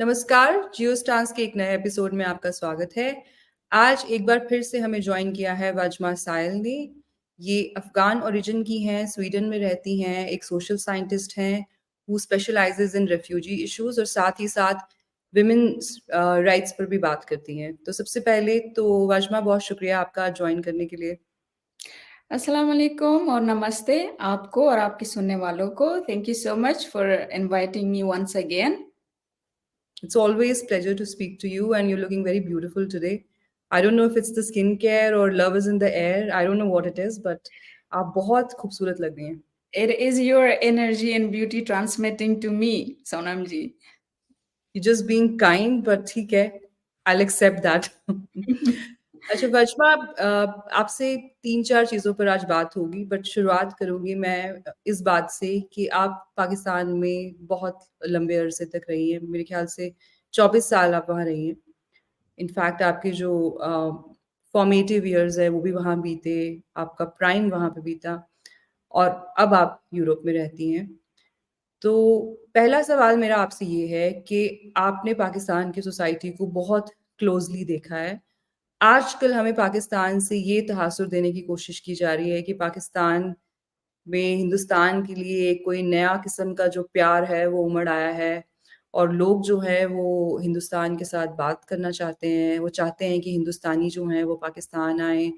नमस्कार, जियो स्टांस के एक नए एपिसोड में आपका स्वागत है। आज एक बार फिर से हमें जॉइन किया है वाजमा सायल ने। ये अफ़गान ओरिजिन की हैं, स्वीडन में रहती हैं, एक सोशल साइंटिस्ट हैं, हू स्पेशलाइज़ेज़ इन रिफ्यूजी इश्यूज़ और साथ ही साथ विमेन्स राइट्स पर भी बात करती हैं। तो सबसे पहले तो वाजमा बहुत शुक्रिया आपका जॉइन करने के लिए। अस्सलाम वालेकुम और नमस्ते आपको और आपके सुनने वालों को। Thank you so much for inviting me once again. It's always pleasure to speak to you, and you're looking very beautiful today. I don't know if it's the skincare or love is in the air. I don't know what it is, but आप बहुत खूबसूरत लग रही हैं। It is your energy and beauty transmitting to me, Sonam ji. You're just being kind, but ठीक है, I'll accept that. अच्छा वजमा, आपसे 3-4 चीज़ों पर आज बात होगी, बट शुरुआत करूँगी मैं इस बात से कि आप पाकिस्तान में बहुत लंबे अरसे तक रही हैं। मेरे ख्याल से 24 साल आप वहाँ रही हैं। इनफैक्ट आपके जो फॉर्मेटिव इयर्स है वो भी वहाँ बीते, आपका प्राइम वहाँ पे बीता और अब आप यूरोप में रहती हैं। तो पहला सवाल मेरा आपसे ये है कि आपने पाकिस्तान की सोसाइटी को बहुत क्लोज़ली देखा है। आजकल हमें पाकिस्तान से ये तहासुर देने की कोशिश की जा रही है कि पाकिस्तान में हिंदुस्तान के लिए कोई नया किस्म का जो प्यार है वो उमड़ आया है और लोग जो हैं वो हिंदुस्तान के साथ बात करना चाहते हैं। वो चाहते हैं कि हिंदुस्तानी जो हैं वो पाकिस्तान आएँ,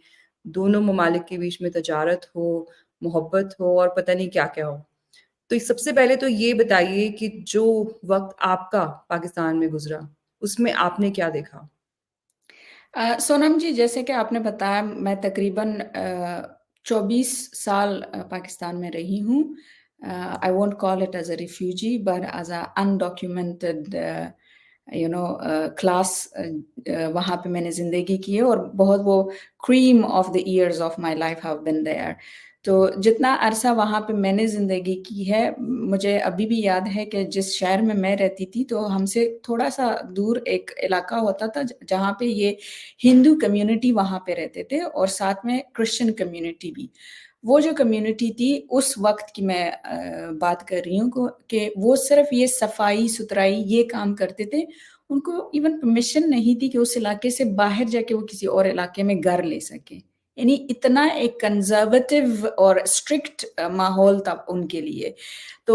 दोनों ममालिक के बीच में तजारत हो, मोहब्बत हो और पता नहीं क्या-क्या हो। तो सबसे पहले तो ये बताइए कि जो वक़्त आपका पाकिस्तान में गुज़रा, उसमें आपने क्या देखा? सोनम जी, जैसे कि आपने बताया, मैं तकरीबन 24 साल पाकिस्तान में रही हूँ। I won't call it as a refugee but as an undocumented class. वहाँ पे मैंने ज़िंदगी की है और बहुत वो cream of the years of my life have been there. तो जितना अरसा वहाँ पे मैंने ज़िंदगी की है, मुझे अभी भी याद है कि जिस शहर में मैं रहती थी, तो हमसे थोड़ा-सा दूर एक इलाका होता था जहाँ पे ये हिंदू कम्युनिटी वहाँ पे रहते थे और साथ में क्रिश्चियन कम्युनिटी भी। वो जो कम्युनिटी थी उस वक़्त की मैं बात कर रही हूँ को कि वो सिर्फ़ ये सफाई-सुथराई ये काम करते थे। उनको इवन परमिशन नहीं थी कि उस इलाके से बाहर जाके वो किसी और इलाके में घर ले सकें। यानी इतना एक कंज़र्वेटिव और स्ट्रिक्ट माहौल था उनके लिए। तो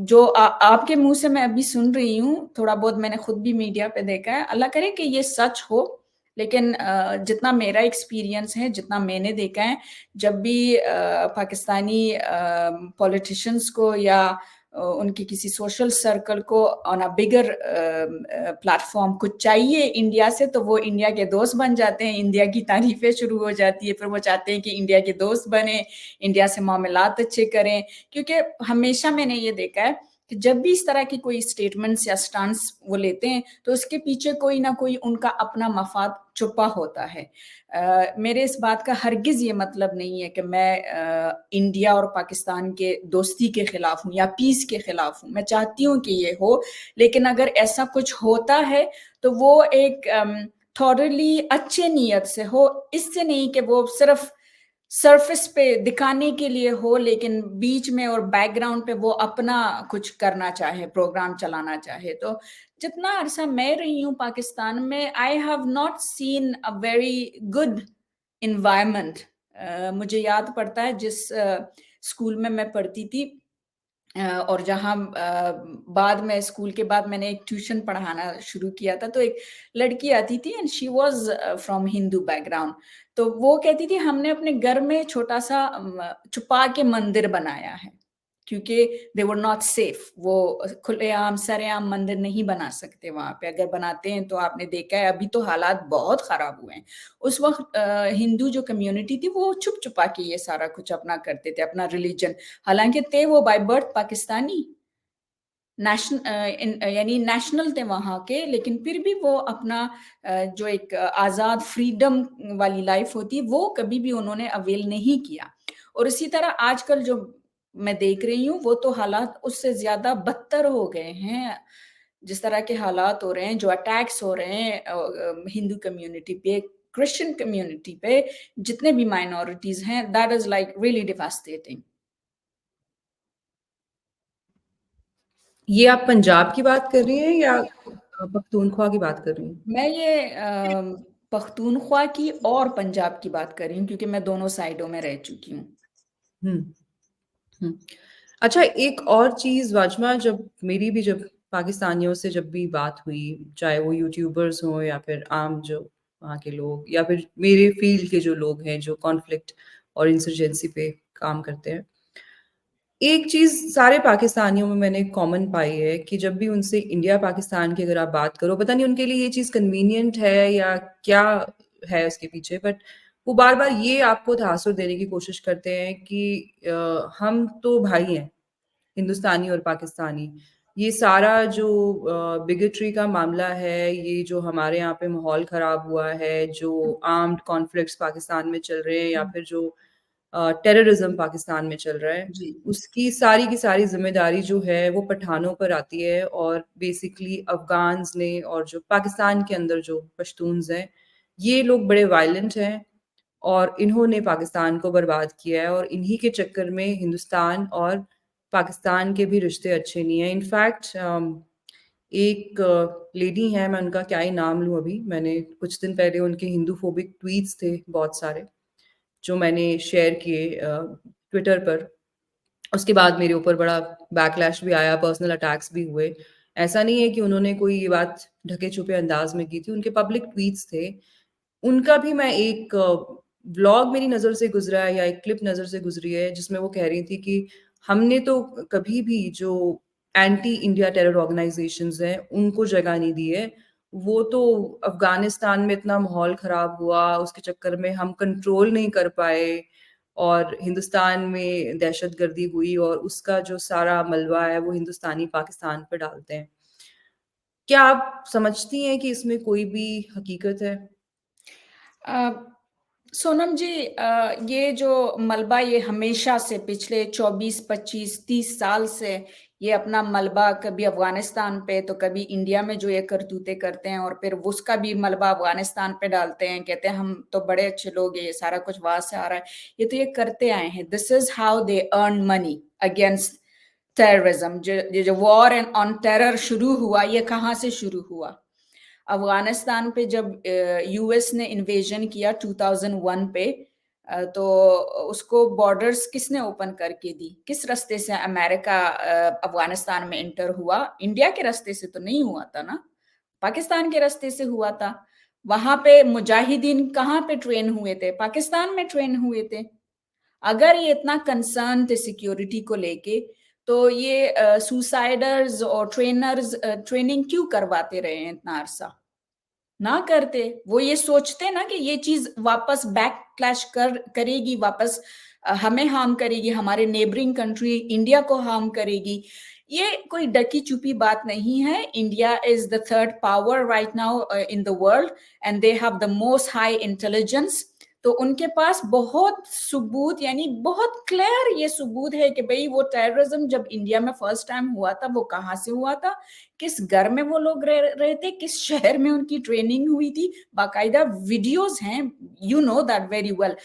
जो आपके मुँह से मैं अभी सुन रही हूँ, थोड़ा बहुत मैंने खुद भी मीडिया पे देखा है। अल्लाह करे कि ये सच हो, लेकिन जितना मेरा एक्सपीरियंस है, जितना मैंने देखा है, जब भी पाकिस्तानी पॉलिटिशियंस को या उनके किसी सोशल सर्कल को ऑन अ बिगर प्लेटफ़ॉर्म कुछ चाहिए इंडिया से, तो वो इंडिया के दोस्त बन जाते हैं, इंडिया की तारीफ़ें शुरू हो जाती है, फिर वो चाहते हैं कि इंडिया के दोस्त बनें, इंडिया से मामलात अच्छे करें। क्योंकि हमेशा मैंने ये देखा है कि जब भी इस तरह की कोई स्टेटमेंट्स या स्टांस वो लेते हैं, तो उसके पीछे कोई ना कोई उनका अपना मफ़ाद छुपा होता है। मेरे इस बात का हरगिज़ ये मतलब नहीं है कि मैं इंडिया और पाकिस्तान के दोस्ती के खिलाफ हूँ या पीस के खिलाफ हूँ। मैं चाहती हूँ कि ये हो, लेकिन अगर ऐसा कुछ होता है, तो वो एक थॉरली अच्छे नीयत से हो, इससे नहीं कि वो सिर्फ़ सरफेस पे दिखाने के लिए हो, लेकिन बीच में और बैकग्राउंड पे वो अपना कुछ करना चाहे, प्रोग्राम चलाना चाहे। तो जितना अरसा मैं रही हूँ पाकिस्तान में, आई have not seen a very good environment. मुझे याद पड़ता है जिस स्कूल में मैं पढ़ती थी, और जहाँ बाद में स्कूल के बाद मैंने एक ट्यूशन पढ़ाना शुरू किया था, तो एक लड़की आती थी and she was from Hindu background. तो वो कहती थी हमने अपने घर में छोटा-सा छुपा के मंदिर बनाया है, क्योंकि दे वर नॉट सेफ। वो खुलेआम, सरेआम मंदिर नहीं बना सकते वहाँ पे, अगर बनाते हैं तो आपने देखा है अभी तो हालात बहुत ख़राब हुए हैं। उस वक़्त हिंदू जो कम्युनिटी थी वो छुप-छुपा के ये सारा कुछ अपना करते थे, अपना रिलिजन। हालाँकि थे वो बाय बर्थ पाकिस्तानी, यानी नेशनल थे वहाँ के, लेकिन फिर भी वो अपना जो एक आज़ाद फ्रीडम वाली लाइफ़ होती है, वो कभी भी उन्होंने अवेल नहीं किया। और इसी तरह आजकल जो मैं देख रही हूँ, वो तो हालात उससे ज़्यादा बदतर हो गए हैं। जिस तरह के हालात हो रहे हैं, जो अटैक्स हो रहे हैं हिंदू कम्युनिटी पे, क्रिश्चियन कम्युनिटी पे, जितने भी माइनॉरिटीज़ हैं, that is like really devastating. ये आप पंजाब की बात कर रही हैं या पख्तूनख्वा की बात कर रही हूँ। मैं ये पख्तूनख्वा की और पंजाब की बात कर रही हूँ क्योंकि मैं दोनों साइडों में रह चुकी हूँ। हुँ, हुँ। अच्छा, एक और चीज़ वाजमा, जब पाकिस्तानियों से जब भी बात हुई, चाहे वो यूट्यूबर्स हों या फिर आम जो वहाँ के लोग या फिर मेरे फ़ील्ड के जो लोग हैं जो कॉन्फ्लिक्ट और इंसर्जेंसी पे काम करते हैं। एक चीज़ सारे पाकिस्तानियों में मैंने कॉमन पाई है कि जब भी उनसे इंडिया-पाकिस्तान की अगर आप बात करो, पता नहीं उनके लिए ये चीज़ कन्वीनिएंट है या क्या है उसके पीछे, बट वो बार-बार ये आपको तासुर देने की कोशिश करते हैं कि हम तो भाई हैं, हिंदुस्तानी और पाकिस्तानी। ये सारा जो बिगेटरी का मामला है, ये जो हमारे यहाँ पे माहौल ख़राब हुआ है, जो आर्म्ड कॉन्फ्लिक्ट्स पाकिस्तान में चल रहे हैं या फिर जो टेररिज़्म पाकिस्तान में चल रहा है, जी। उसकी सारी की सारी ज़िम्मेदारी जो है वो पठानों पर आती है और बेसिकली अफ़गान्स ने और जो पाकिस्तान के अंदर जो पश्तून्स हैं, ये लोग बड़े वायलेंट हैं और इन्होंने पाकिस्तान को बर्बाद किया है और इन्हीं के चक्कर में हिंदुस्तान और पाकिस्तान के भी रिश्ते अच्छे नहीं हैं। इनफैक्ट एक लेडी हैं, मैं उनका क्या ही नाम लूँ अभी, मैंने कुछ दिन पहले उनके हिंदू-फ़ोबिक ट्वीट्स थे बहुत सारे, जो मैंने शेयर किए ट्विटर पर। उसके बाद मेरे ऊपर बड़ा बैकलैश भी आया, पर्सनल अटैक्स भी हुए। ऐसा नहीं है कि उन्होंने कोई ये बात ढके-छुपे अंदाज़ में की थी, उनके पब्लिक ट्वीट्स थे। उनका भी मैं एक व्लॉग मेरी नज़र से गुज़रा है या एक क्लिप नज़र से गुज़री है, जिसमें वो कह रही थी कि हमने तो कभी भी जो एंटी इंडिया टेरर ऑर्गनाइज़ेशंस हैं, उनको जगह नहीं दी है। वो तो अफ़गानिस्तान में इतना माहौल ख़राब हुआ, उसके चक्कर में हम कंट्रोल नहीं कर पाए और हिंदुस्तान में दहशतगर्दी हुई और उसका जो सारा मलबा है, वो हिंदुस्तानी पाकिस्तान पे डालते हैं। क्या आप समझती हैं कि इसमें कोई भी हकीकत है? अ, सोनम जी, ये जो मलबा ये हमेशा से पिछले 24, 25, 30 साल से ये अपना मलबा कभी अफ़गानिस्तान पे तो कभी इंडिया में जो ये करतूतें करते हैं और फिर उसका भी मलबा अफ़गानिस्तान पे डालते हैं, कहते हैं हम तो बड़े अच्छे लोग हैं, ये सारा कुछ वहाँ से आ रहा है। ये तो ये करते आए हैं। This is how they earn money against terrorism. ये जो वॉर एंड ऑन टेरर शुरू हुआ, ये कहाँ से शुरू हुआ? अफ़गानिस्तान पे जब यूएस ने इन्वेजन किया 2001 पे, तो उसको बॉर्डर्स किसने ओपन करके दी? किस रास्ते से अमेरिका अफ़गानिस्तान में एंटर हुआ? इंडिया के रास्ते से तो नहीं हुआ था ना, पाकिस्तान के रास्ते से हुआ था। वहाँ पे मुजाहिदीन कहाँ पे ट्रेन हुए थे? पाकिस्तान में ट्रेन हुए थे। अगर ये इतना कंसर्न थे सिक्योरिटी को लेके, तो ये सुसाइडर्स और ट्रेनर्स ट्रेनिंग क्यों करवाते रहे हैं इतना अरसा? ना करते। वो ये सोचते ना कि ये चीज़ वापस बैकक्लैश करेगी, वापस हमें हार्म करेगी, हमारे नेबरिंग कंट्री इंडिया को हार्म करेगी। ये कोई ढकी-छुपी बात नहीं है। India is the 3rd power right now in the world and they have the most high intelligence. तो उनके पास बहुत सबूत, यानी बहुत क्लियर ये सबूत है कि भई वो टेररिज्म जब इंडिया में फर्स्ट टाइम हुआ था, वो कहाँ से हुआ था? किस घर में वो लोग रह रहे थे, किस शहर में उनकी ट्रेनिंग हुई थी, बाकायदा वीडियोज़ हैं, you know that very well.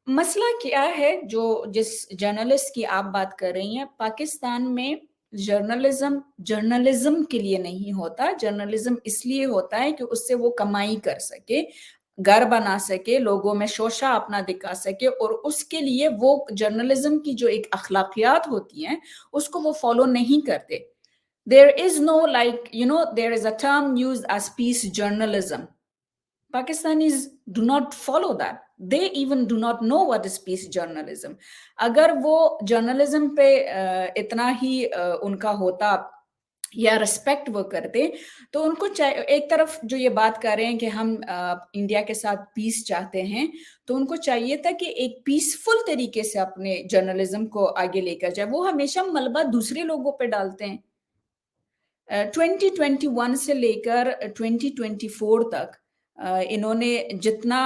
मसला क्या है, जो जिस जर्नलिस्ट की आप बात कर रही हैं, पाकिस्तान में जर्नलिज्म के लिए नहीं होता, जर्नलिज्म इसलिए होता है कि उससे वो कमाई कर सके, घर बना सके, लोगों में शोषा अपना दिखा सके और उसके लिए वो जर्नलिज्म की जो एक अखलाकियात होती हैं, उसको वो फॉलो नहीं करते। There is no, like, there is a term used as peace journalism. Pakistanis do not follow that. They even do not know what is peace journalism. अगर वो जर्नलिज्म पे इतना ही उनका होता या रिस्पेक्ट वो करते, तो उनको एक तरफ जो ये बात कर रहे हैं कि हम इंडिया के साथ पीस चाहते हैं, तो उनको चाहिए था कि एक पीसफुल तरीके से अपने जर्नलिज्म को आगे लेकर जाए। वो हमेशा मलबा दूसरे लोगों पे डालते हैं। 2021 से लेकर 2024 तक इन्होंने जितना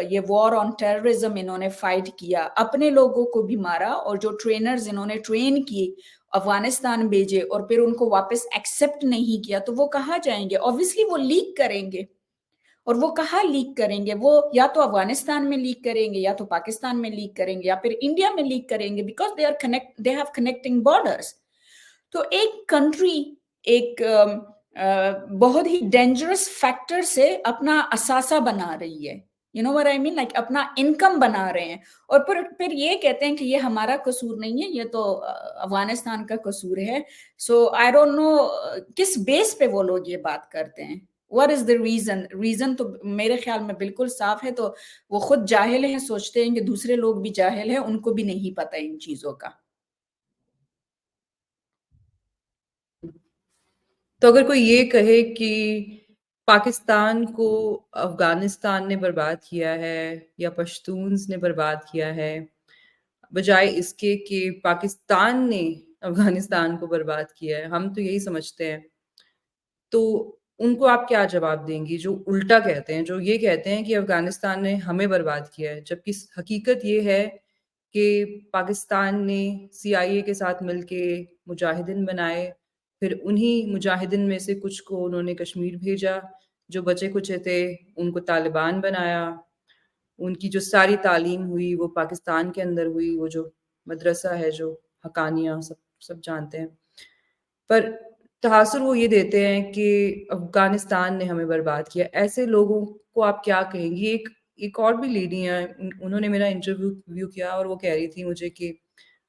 ये वॉर ऑन टेररिज्म इन्होंने फाइट किया, अपने लोगों को भी मारा और जो ट्रेनर्स इन्होंने ट्रेन किए, अफ़गानिस्तान भेजे और फिर उनको वापस एक्सेप्ट नहीं किया, तो वो कहाँ जाएँगे? ऑब्वियसली वो लीक करेंगे और वो कहाँ लीक करेंगे? वो या तो अफ़गानिस्तान में लीक करेंगे, या तो पाकिस्तान में लीक करेंगे, या फिर इंडिया में लीक करेंगे, because they have connecting borders. तो एक कंट्री, एक बहुत ही डेंजरस फैक्टर से अपना असासा बना रही है। You know what I mean? Like अपना इनकम बना रहे हैं और फिर ये कहते हैं कि ये हमारा कसूर नहीं है, ये तो अफ़गानिस्तान का कसूर है। सो आई डोंट नो किस बेस पे वो लोग ये बात करते हैं। What is the reason? Reason तो मेरे ख़्याल में बिल्कुल साफ़ है, तो वो खुद जाहिल हैं, सोचते हैं कि दूसरे लोग भी जाहिल हैं, उनको भी नहीं पता इन चीज़ों का। तो अगर कोई ये कहे कि पाकिस्तान को अफ़गानिस्तान ने बर्बाद किया है या पश्तून्स ने बर्बाद किया है, बजाय इसके कि पाकिस्तान ने अफ़गानिस्तान को बर्बाद किया है, हम तो यही समझते हैं। तो उनको आप क्या जवाब देंगी जो उल्टा कहते हैं, जो ये कहते हैं कि अफ़गानिस्तान ने हमें बर्बाद किया है, जबकि हकीकत ये है कि पाकिस्तान ने सीआईए के साथ मिलके मुजाहिदीन बनाए, फिर उन्हीं मुजाहिदीन में से कुछ को उन्होंने कश्मीर भेजा, जो बचे-खुचे थे उनको तालिबान बनाया, उनकी जो सारी तालीम हुई वो पाकिस्तान के अंदर हुई, वो जो मदरसा है जो हक्कानिया सब सब जानते हैं। पर तहासुर वो ये देते हैं कि अफ़गानिस्तान ने हमें बर्बाद किया। ऐसे लोगों को आप क्या कहेंगी? एक एक और भी लेडी हैं, उन्होंने मेरा इंटरव्यू किया और वो कह रही थी मुझे कि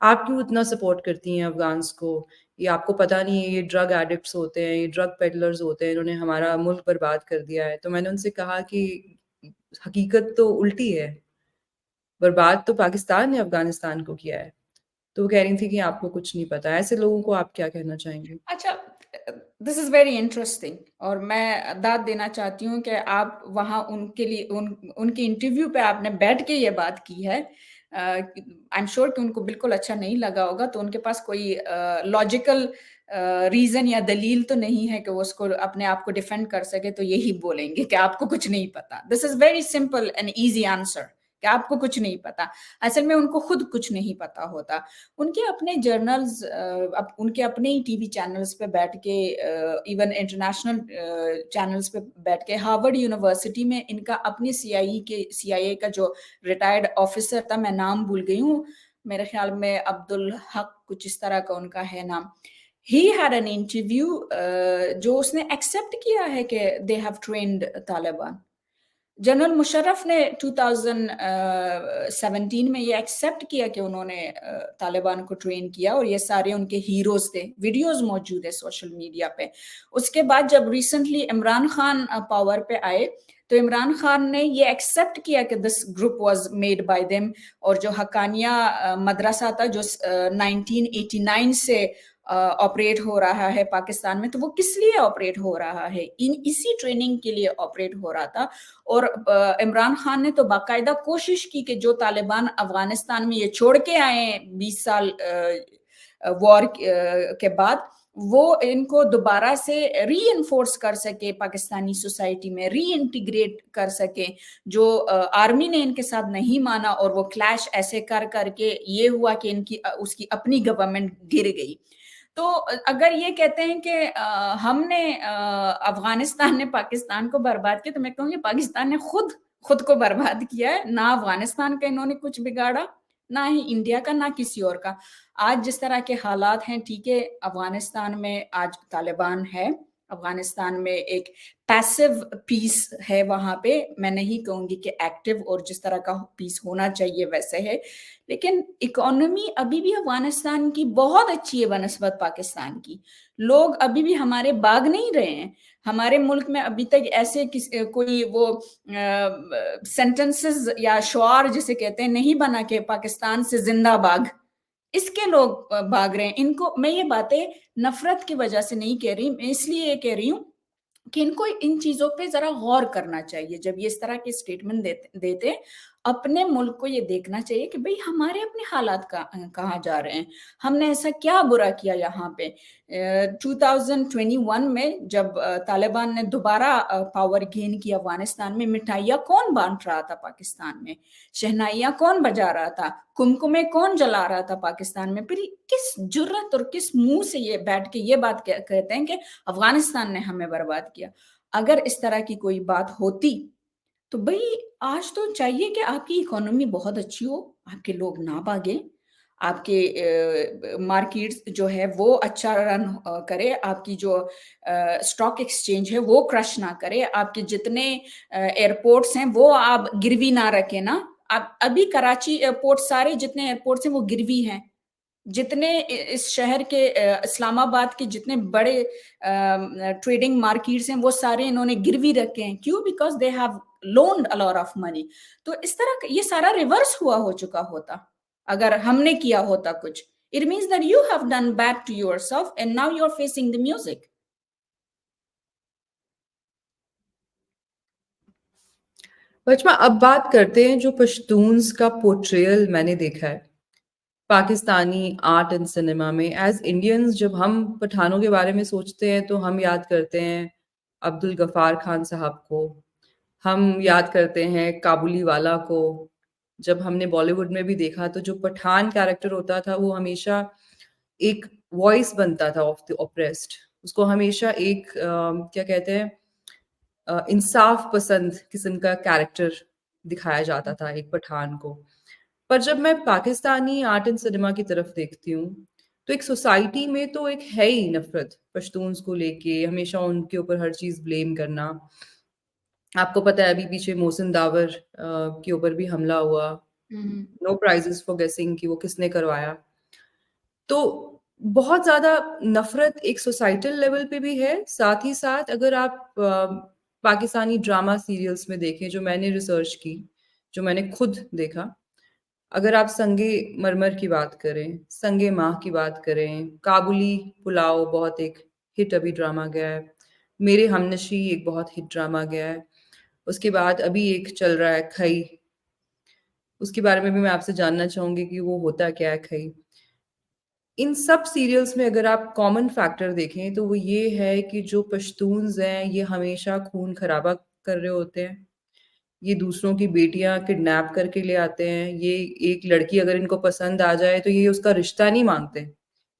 आप क्यों इतना सपोर्ट करती हैं अफ़गान्स को? ये आपको पता नहीं है ये ड्रग एडिक्ट्स होते हैं, ये ड्रग पेडलर्स होते हैं, इन्होंने हमारा मुल्क बर्बाद कर दिया है। तो मैंने उनसे कहा कि हकीकत तो उल्टी है, बर्बाद तो पाकिस्तान ने अफ़गानिस्तान को किया है। तो वो कह रही थी कि आपको कुछ नहीं पता। ऐसे लोगों को आप क्या कहना चाहेंगी? अच्छा, दिस इज़ वेरी इंटरेस्टिंग और मैं दाद देना चाहती हूँ कि आप वहाँ उनके लिए उनके इंटरव्यू पे आपने बैठ के ये बात की है। आई एम श्योर कि उनको बिल्कुल अच्छा नहीं लगा होगा, तो उनके पास कोई लॉजिकल रीज़न या दलील तो नहीं है कि वो उसको अपने आप को डिफेंड कर सके, तो यही बोलेंगे कि आपको कुछ नहीं पता। This is very simple and easy answer कि आपको कुछ नहीं पता। असल में उनको खुद कुछ नहीं पता होता। उनके अपने जर्नल्स उनके अपने ही टीवी चैनल्स पे बैठ के इवन इंटरनेशनल चैनल्स पे बैठ के हार्वर्ड यूनिवर्सिटी में इनका अपनी सीआईए का जो रिटायर्ड ऑफिसर था, मैं नाम भूल गई हूँ, मेरे ख्याल में अब्दुल हक कुछ इस तरह का उनका है नाम। ही हैड एन इंटरव्यू जो उसने एक्सेप्ट किया है कि they have trained Taliban. General Musharraf ने 2017 में ये एक्सेप्ट किया कि उन्होंने तालिबान को ट्रेन किया और ये सारे उनके हीरोज़ थे। वीडियोज़ मौजूद है सोशल मीडिया पे। उसके बाद जब रिसेंटली इमरान खान पावर पे आए, तो इमरान खान ने ये एक्सेप्ट किया कि this group was made by them और जो हक्कानिया मदरसा था जो 1989 से ऑपरेट हो रहा है पाकिस्तान में, तो वो किस लिए ऑपरेट हो रहा है? इसी ट्रेनिंग के लिए ऑपरेट हो रहा था और इमरान खान ने तो बाकायदा कोशिश की कि जो तालिबान अफ़गानिस्तान में ये छोड़ के आए हैं 20 साल वॉर के बाद, वो इनको दोबारा से रीइन्फोर्स कर सके पाकिस्तानी सोसाइटी में, रीइंटीग्रेट कर सके। जो आर्मी ने इनके साथ नहीं माना और वो क्लैश ऐसे कर के ये हुआ कि उसकी अपनी गवर्नमेंट गिर गई। तो अगर ये कहते हैं कि अफ़गानिस्तान ने पाकिस्तान को बर्बाद किया, तो मैं कहूँगी पाकिस्तान ने खुद को बर्बाद किया है। ना अफ़गानिस्तान का इन्होंने कुछ बिगाड़ा, ना ही इंडिया का, ना किसी और का। आज जिस तरह के हालात हैं, ठीक है, अफ़गानिस्तान में आज तालिबान है। अफ़गानिस्तान में एक पैसिव पीस है वहाँ पे। मैं नहीं कहूँगी कि एक्टिव और जिस तरह का पीस होना चाहिए वैसे है। लेकिन इकोनॉमी अभी भी अफ़गानिस्तान की बहुत अच्छी है बनिस्बत पाकिस्तान की। लोग अभी भी हमारे भाग नहीं रहे हैं। हमारे मुल्क में अभी तक ऐसे कोई वो सेंटेंसेस या शुआर जिसे कहते हैं नहीं बना कि पाकिस्तान से ज़िंदा भाग। इसके लोग भाग रहे हैं। इनको मैं ये बातें नफ़रत की वज़ह से नहीं कह रही, मैं इसलिए ये कह रही हूँ कि इनको इन चीज़ों पे ज़रा गौर करना चाहिए। जब ये इस तरह के स्टेटमेंट देते हैं, अपने मुल्क को ये देखना चाहिए कि भई हमारे अपने हालात कहाँ जा रहे हैं? हमने ऐसा क्या बुरा किया यहाँ पे? 2021 में जब तालिबान ने दोबारा पावर गेन किया अफ़गानिस्तान में, मिठाइयाँ कौन बाँट रहा था पाकिस्तान में? शहनाइयाँ कौन बजा रहा था? कुमकुमे कौन जला रहा था पाकिस्तान में? फिर किस जुर्रत और किस मुँह से ये बैठ के ये बात कहते हैं कि अफ़गानिस्तान ने हमें बर्बाद किया। अगर इस तरह की कोई बात होती, तो भई आज तो चाहिए कि आपकी इकोनॉमी बहुत अच्छी हो, आपके लोग ना भागें, आपके मार्केट्स जो है वो अच्छा रन करे, आपकी जो स्टॉक एक्सचेंज है वो क्रश ना करे, आपके जितने एयरपोर्ट्स हैं वो आप गिरवी ना रखें ना। आप अभी कराची एयरपोर्ट, सारे जितने एयरपोर्ट्स हैं वो गिरवी हैं। जितने इस शहर के इस्लामाबाद के जितने बड़े ट्रेडिंग मार्केट्स हैं वो सारे इन्होंने गिरवी रखे हैं। क्यों? Because they have लोन्ड a lot of money. तो इस तरह ये सारा रिवर्स हुआ हो चुका होता अगर हमने किया होता कुछ। It means that you have done bad to yourself and now you are facing the music. बचमा, अब बात करते हैं जो पश्तून्स का पोर्ट्रेयल मैंने देखा है पाकिस्तानी आर्ट एंड सिनेमा में। एज इंडियंस जब हम पठानों के बारे में सोचते हैं तो हम याद करते हैं अब्दुल गफ्फार खान साहब को, हम याद करते हैं काबुली वाला को। जब हमने बॉलीवुड में भी देखा तो जो पठान कैरेक्टर होता था वो हमेशा एक वॉइस बनता था ऑफ द ऑप्रेस्ड। उसको हमेशा एक क्या कहते हैं, इंसाफ पसंद किस्म का कैरेक्टर दिखाया जाता था एक पठान को। पर जब मैं पाकिस्तानी आर्ट एंड सिनेमा की तरफ देखती हूँ तो एक सोसाइटी में तो एक है ही नफरत पश्तून्स को लेके, हमेशा उनके ऊपर हर चीज ब्लेम करना। आपको पता है अभी पीछे मोहसिन दावर के ऊपर भी हमला हुआ, नो प्राइजेस फॉर गेसिंग कि वो किसने करवाया। तो बहुत ज़्यादा नफ़रत एक सोसाइटल लेवल पे भी है, साथ ही साथ अगर आप पाकिस्तानी ड्रामा सीरियल्स में देखें, जो मैंने रिसर्च की, जो मैंने खुद देखा, अगर आप संगे मरमर की बात करें, संगे माह की बात करें, काबुली पुलाव बहुत एक हिट अभी ड्रामा गया है, मेरे हमनशी एक बहुत हिट ड्रामा गया है, उसके बाद अभी एक चल रहा है खई, उसके बारे में भी मैं आपसे जानना चाहूँगी कि वो होता क्या है खई। इन सब सीरियल्स में अगर आप कॉमन फैक्टर देखें तो वो ये है कि जो पश्तून्स हैं ये हमेशा खून खराबा कर रहे होते हैं। ये दूसरों की बेटियां किडनैप करके ले आते हैं। ये एक लड़की अगर इनको पसंद आ जाए तो ये उसका रिश्ता नहीं मांगते।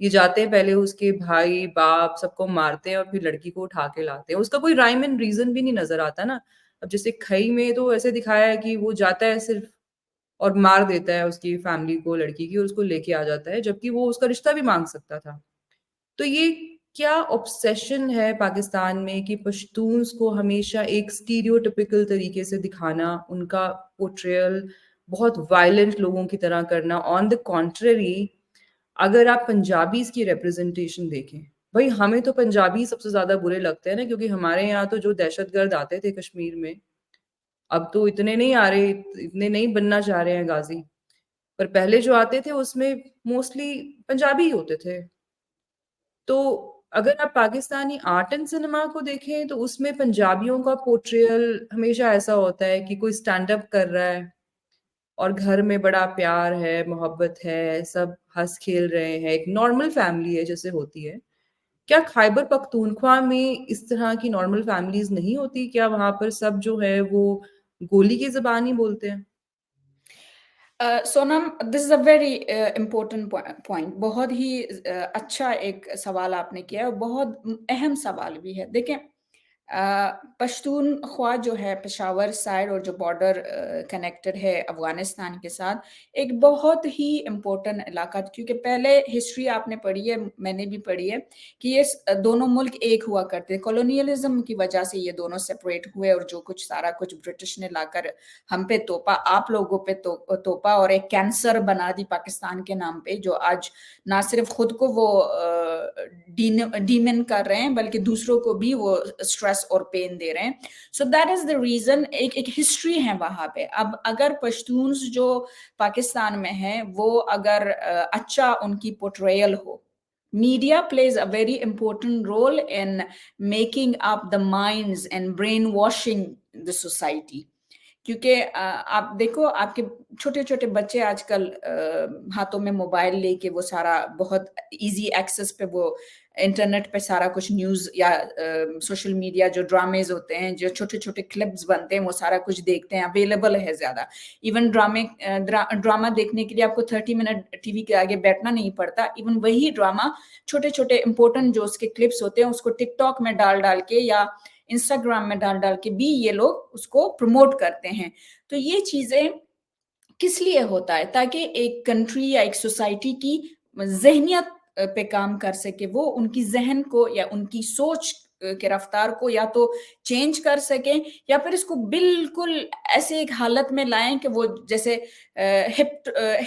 ये जाते हैं पहले उसके भाई बाप सबको मारते हैं और फिर लड़की को उठा के लाते हैं। उसका कोई राइम एंड रीजन भी नहीं नजर आता ना। अब जैसे खई में तो ऐसे दिखाया है कि वो जाता है सिर्फ और मार देता है उसकी फैमिली को, लड़की की, और उसको लेके आ जाता है, जबकि वो उसका रिश्ता भी मांग सकता था। तो ये क्या ऑब्सेशन है पाकिस्तान में कि पश्तून्स को हमेशा एक स्टीरियोटिपिकल तरीके से दिखाना, उनका पोर्ट्रेयल बहुत वायलेंट लोगों की तरह करना। ऑन द कॉन्ट्ररी अगर आप पंजाबीज की रिप्रेजेंटेशन देखें, भाई हमें तो पंजाबी सबसे ज्यादा बुरे लगते हैं ना, क्योंकि हमारे यहाँ तो जो दहशतगर्द आते थे कश्मीर में, अब तो इतने नहीं आ रहे, इतने नहीं बनना चाह रहे हैं गाजी। पर पहले जो आते थे उसमें मोस्टली पंजाबी ही होते थे। तो अगर आप पाकिस्तानी आर्ट एंड सिनेमा को देखें तो उसमें पंजाबियों का पोर्ट्रेयल हमेशा ऐसा होता है कि कोई स्टैंड अप कर रहा है और घर में बड़ा प्यार है, मोहब्बत है, सब हंस खेल रहे हैं, एक नॉर्मल फैमिली है जैसे होती है। क्या खैबर पख्तूनख्वा में इस तरह की नॉर्मल फैमिलीज नहीं होती? क्या वहां पर सब जो है वो गोली की जबान ही बोलते हैं? Sonam, this is a very important point. बहुत ही अच्छा एक सवाल आपने किया है, बहुत अहम सवाल भी है। देखें, पश्तूनख्वा जो है पेशावर साइड और जो बॉर्डर कनेक्टेड है अफगानिस्तान के साथ, एक बहुत ही इम्पोर्टेंट इलाका, क्योंकि पहले हिस्ट्री आपने पढ़ी है, मैंने भी पढ़ी है कि ये दोनों मुल्क एक हुआ करते, कॉलोनियलिज्म की वजह से ये दोनों सेपरेट हुए और जो कुछ सारा कुछ ब्रिटिश ने लाकर हम पे तोपा, आप लोगों पे तोपा और एक कैंसर बना दी पाकिस्तान के नाम पे, जो आज ना सिर्फ खुद को वो डीमन कर रहे हैं बल्कि दूसरों को भी वो स्ट्रेस और पेन दे रहे हैं। So that is the reason. एक हिस्ट्री है वहां पे। अब अगर पश्तून्स जो पाकिस्तान में है वो अगर अच्छा उनकी पोर्ट्रेयल हो, media plays a very important role in making up the minds and brainwashing the society। क्योंकि आप देखो, आपके छोटे छोटे बच्चे आजकल हाथों में मोबाइल लेके वो सारा बहुत इजी एक्सेस पे वो इंटरनेट पे सारा कुछ न्यूज़ या सोशल मीडिया जो ड्रामेज होते हैं, जो छोटे छोटे क्लिप्स बनते हैं, वो सारा कुछ देखते हैं, अवेलेबल है ज़्यादा। इवन ड्रामा देखने के लिए आपको 30 मिनट टीवी के आगे बैठना नहीं पड़ता। इवन वही ड्रामा छोटे छोटे इंपॉर्टेंट जो उसके क्लिप्स होते हैं उसको टिकटॉक में डाल डाल के या इंस्टाग्राम में डाल डाल के भी ये लोग उसको प्रमोट करते हैं। तो ये चीजें किस लिए होता है? ताकि एक कंट्री या एक सोसाइटी की ज़हनियत पे काम कर सके, वो उनकी ज़हन को या उनकी सोच के रफ्तार को या तो चेंज कर सकें या फिर इसको बिल्कुल ऐसे एक हालत में लाएँ कि वो जैसे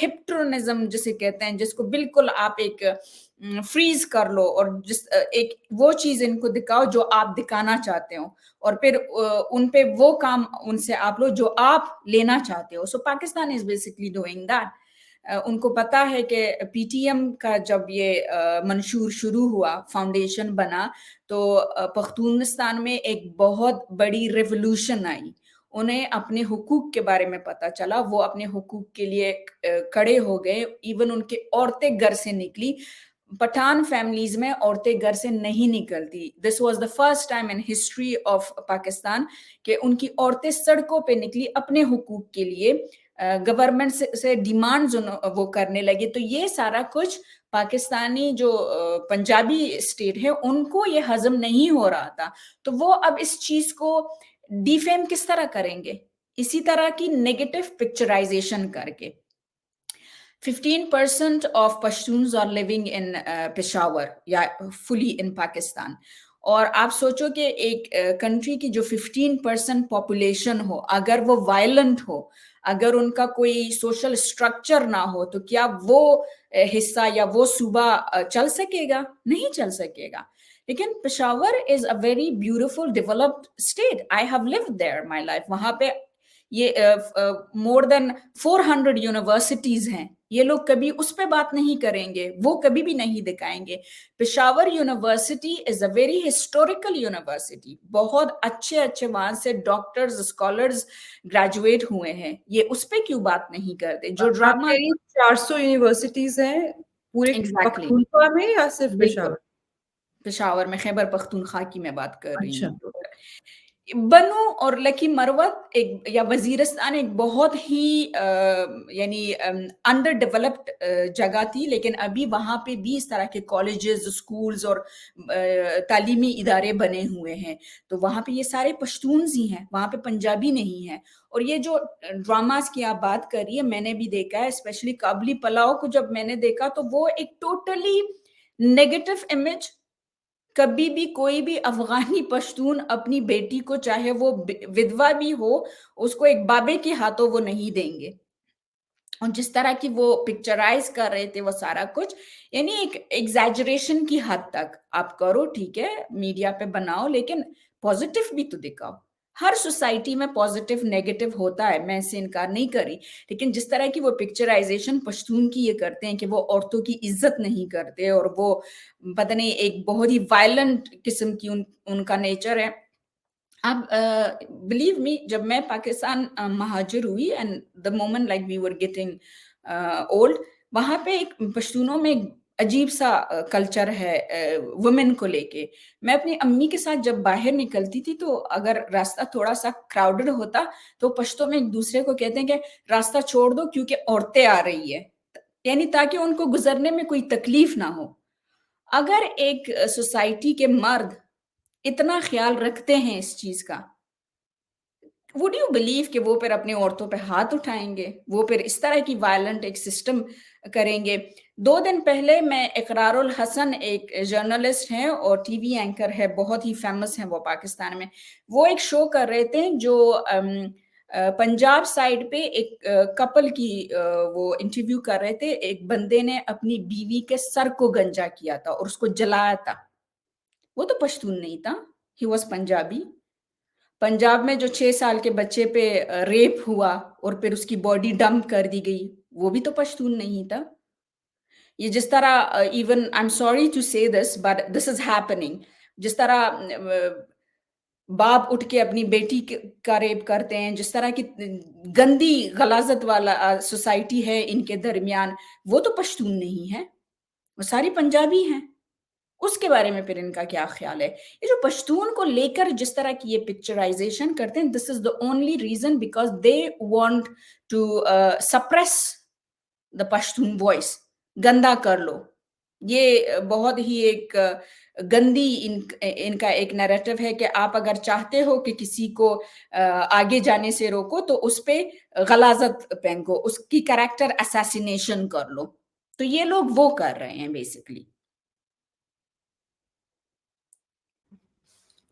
हिप्टोनिज़्म जिसे कहते हैं, जिसको बिल्कुल आप एक फ्रीज़ कर लो और एक वो चीज़ इनको दिखाओ जो आप दिखाना चाहते हो। और फिर उन पे वो काम उनसे आप लो जो आप लेना चाहते हो। So Pakistan is basically doing that. उनको पता है कि पीटीएम का जब ये मंशूर शुरू हुआ, फाउंडेशन बना, तो पख्तूनिस्तान में एक बहुत बड़ी रिवॉल्यूशन आई। उन्हें अपने हुकूक के बारे में पता चला, वो अपने हुकूक के लिए खड़े हो गए, इवन उनकी औरतें घर से निकली। पठान फैमिलीज़ में औरतें घर से नहीं निकलती। This was the first time in history of Pakistan कि उनकी औरतें सड़कों पे निकली अपने हुकूक के लिए, गवर्नमेंट से डिमांड्स वो करने लगे। तो ये सारा कुछ पाकिस्तानी जो पंजाबी स्टेट है, उनको ये हज़म नहीं हो रहा था। तो वो अब इस चीज़ को डिफेम किस तरह करेंगे? इसी तरह की नेगेटिव पिक्चराइज़ेशन करके। 15% of Pashtuns are living in Peshawar या fully in Pakistan। और आप सोचो कि एक कंट्री की जो 15% पॉपुलेशन हो, अगर वो वायलेंट हो, अगर उनका कोई सोशल स्ट्रक्चर ना हो, तो क्या वो हिस्सा या वो सूबा चल सकेगा? नहीं चल सकेगा। लेकिन Peshawar is a very beautiful developed state. I have lived there my life. वहाँ पे ये मोर देन 400 यूनिवर्सिटीज़ हैं। ये लोग कभी उस पे बात नहीं करेंगे, वो कभी भी नहीं दिखाएँगे। Peshawar university is a very historical university. बहुत अच्छे-अच्छे वहाँ से डॉक्टर्स, स्कॉलर्स ग्रेजुएट हुए हैं। ये उस पे क्यों बात नहीं करते? जो आप ड्रामा कह रही हैं 400 यूनिवर्सिटीज़ हैं पूरे एग्ज़ैक्टली, पख्तूनख्वा में या सिर्फ़ बिल्कुल। पेशावर? पेशावर में, खैबर पख्तूनख्वा की मैं बात कर रही अच्छा, हूँ। तो बन्नू और लकी मरवत एक या वज़ीरिस्तान एक बहुत ही यानी अंडर डेवलप्ड जगह थी, लेकिन अभी वहाँ पे भी इस तरह के कॉलेजेस, स्कूल्स और तालीमी इदारे बने हुए हैं। तो वहाँ पे ये सारे पश्तून्स ही हैं, वहाँ पे पंजाबी नहीं है। और ये जो ड्रामास की आप बात कर रही है, मैंने भी देखा है, स्पेशली काबली पलाओ को जब मैंने देखा, तो वो एक टोटली नेगेटिव इमेज। कभी भी कोई भी अफ़गानी पश्तून अपनी बेटी को, चाहे वो विधवा भी हो, उसको एक बाबे के हाथों वो नहीं देंगे। और जिस तरह की वो पिक्चराइज़ कर रहे थे वो सारा कुछ, यानी एक एग्ज़ैजरेशन की हद तक आप करो, ठीक है, मीडिया पे बनाओ, लेकिन पॉज़िटिव भी तो दिखाओ। हर सोसाइटी में पॉज़िटिव, नेगेटिव होता है, मैं इससे इनकार नहीं कर रही। लेकिन जिस तरह की वो पिक्चराइज़ेशन पश्तून की ये करते हैं कि वो औरतों की इज़्ज़त नहीं करते और वो पता नहीं एक बहुत ही वायलेंट किस्म की उनका नेचर है। अब बिलीव मी, जब मैं पाकिस्तान महाजिर हुई and the moment like we were getting old, वहाँ पे एक पश्तूनों में एक अजीब-सा कल्चर है वुमेन को लेके। मैं अपनी अम्मी के साथ जब बाहर निकलती थी, तो अगर रास्ता थोड़ा-सा क्राउडेड होता, तो पश्तो में एक-दूसरे को कहते हैं कि रास्ता छोड़ दो क्योंकि औरतें आ रही है। यानी ताकि उनको गुज़रने में कोई तकलीफ ना हो। अगर एक सोसाइटी के मर्द इतना ख़्याल रखते हैं इस चीज़ का, वुड यू बिलीव कि वो फिर अपनी औरतों पे हाथ उठाएँगे? वो फिर इस तरह की वायलेंट एक सिस्टम करेंगे। 2 दिन पहले मैं इकरारुल हसन एक जर्नलिस्ट हैं और टीवी एंकर है, बहुत ही फ़ेमस हैं वो पाकिस्तान में। वो एक शो कर रहे थे जो पंजाब साइड पे एक कपल की वो इंटरव्यू कर रहे थे। एक बंदे ने अपनी बीवी के सर को गंजा किया था और उसको जलाया था। वो तो पश्तून नहीं था, ही वाज़ पंजाबी। पंजाब में जो 6 साल के बच्चे पे रेप हुआ और फिर उसकी बॉडी डंप कर दी गई, वो भी तो पश्तून नहीं था। ये जिस तरह even I am sorry to say this but this is happening. जिस तरह बाप उठ के अपनी बेटी का रेप करते हैं, जिस तरह की गंदी गलाज़त वाला सोसाइटी है इनके दरमियान, वो तो पश्तून नहीं है, वो सारी पंजाबी हैं। उसके बारे में फिर इनका क्या ख़्याल है? ये जो पश्तून को लेकर जिस तरह की ये पिक्चराइज़ेशन करते हैं, this is the only reason because they want to suppress the Pashtun voice, गंदा कर लो। ये बहुत ही एक गंदी इनका एक नैरेटिव है कि आप अगर चाहते हो कि किसी को आगे जाने से रोको तो उस पे गलाज़त फेंको, उसकी कैरेक्टर असैसिनेशन कर लो। तो ये लोग वो कर रहे हैं बेसिकली।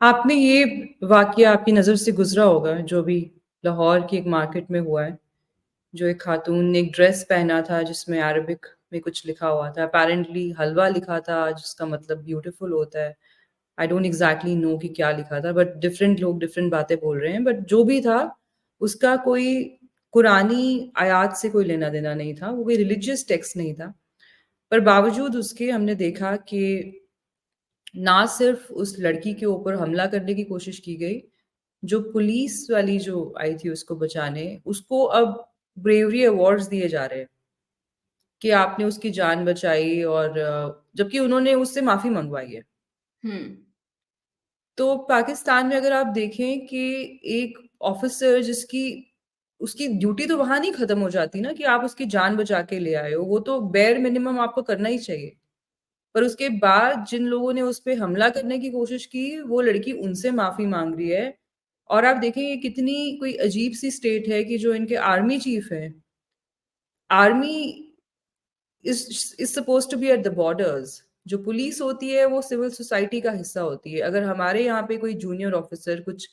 आपने ये वाक़या आपकी नज़र से गुज़रा होगा जो अभी लाहौर की एक मार्केट में हुआ है, जो एक खातून ने एक ड्रेस पहना था जिसमें अरबिक में कुछ लिखा हुआ था, अपैरेंटली हलवा लिखा था जिसका मतलब ब्यूटीफुल होता है। आई डोंट एग्ज़ैक्टली नो कि क्या लिखा था बट डिफरेंट लोग डिफरेंट बातें बोल रहे हैं, बट जो भी था उसका कोई कुरानी आयात से कोई लेना-देना नहीं था, वो कोई रिलिजियस टेक्स्ट नहीं था। पर बावजूद उसके हमने देखा कि ना सिर्फ़ उस लड़की के ऊपर हमला करने की कोशिश की गई, जो पुलिस वाली जो आई थी उसको बचाने, उसको अब ब्रेवरी अवार्ड्स दिए जा रहे हैं कि आपने उसकी जान बचाई और जबकि उन्होंने उससे माफ़ी मँगवाई है। हुँ। तो पाकिस्तान में अगर आप देखें कि एक ऑफ़िसर जिसकी उसकी ड्यूटी तो वहाँ नहीं ख़त्म हो जाती ना कि आप उसकी जान बचा के ले आए हो, वो तो बेयर मिनिमम आपको करना ही चाहिए। पर उसके बाद जिन लोगों ने उस पे हमला करने की कोशिश की, वो लड़की उनसे माफ़ी माँग रही है। और आप देखें ये कितनी कोई अजीब-सी स्टेट है कि जो इनके आर्मी चीफ़ हैं, army is supposed to be at the borders. जो पुलिस होती है वो सिविल सोसाइटी का हिस्सा होती है। अगर हमारे यहाँ पे कोई जूनियर ऑफ़िसर कुछ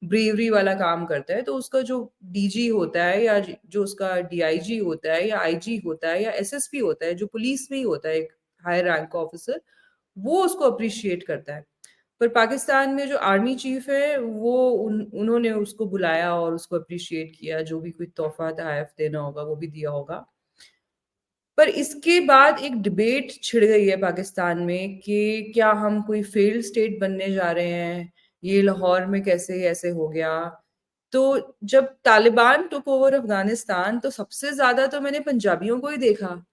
ब्रेवरी वाला काम करता है, तो उसका जो डीजी होता है या जो उसका डीआईजी होता है या आईजी होता है या एसएसपी होता है, जो पुलिस में ही होता है एक हायर रैंक का ऑफ़िसर, वो उसको एप्रिशिएट करता है। पर पाकिस्तान में जो आर्मी चीफ है वो उन्होंने उसको बुलाया और उसको एप्रिशिएट किया, जो भी कोई तोहफ़ा तहफ़ देना होगा वो भी दिया होगा। पर इसके बाद एक डिबेट छिड़ गई है पाकिस्तान में कि क्या हम कोई फेल्ड स्टेट बनने जा रहे हैं? ये लाहौर में कैसे ऐसे हो गया? तो जब तालिबान टुक ओवर अफ़गानिस्तान तो सबसे ज़्यादा तो मैंने पंजाबियों को ही देखा।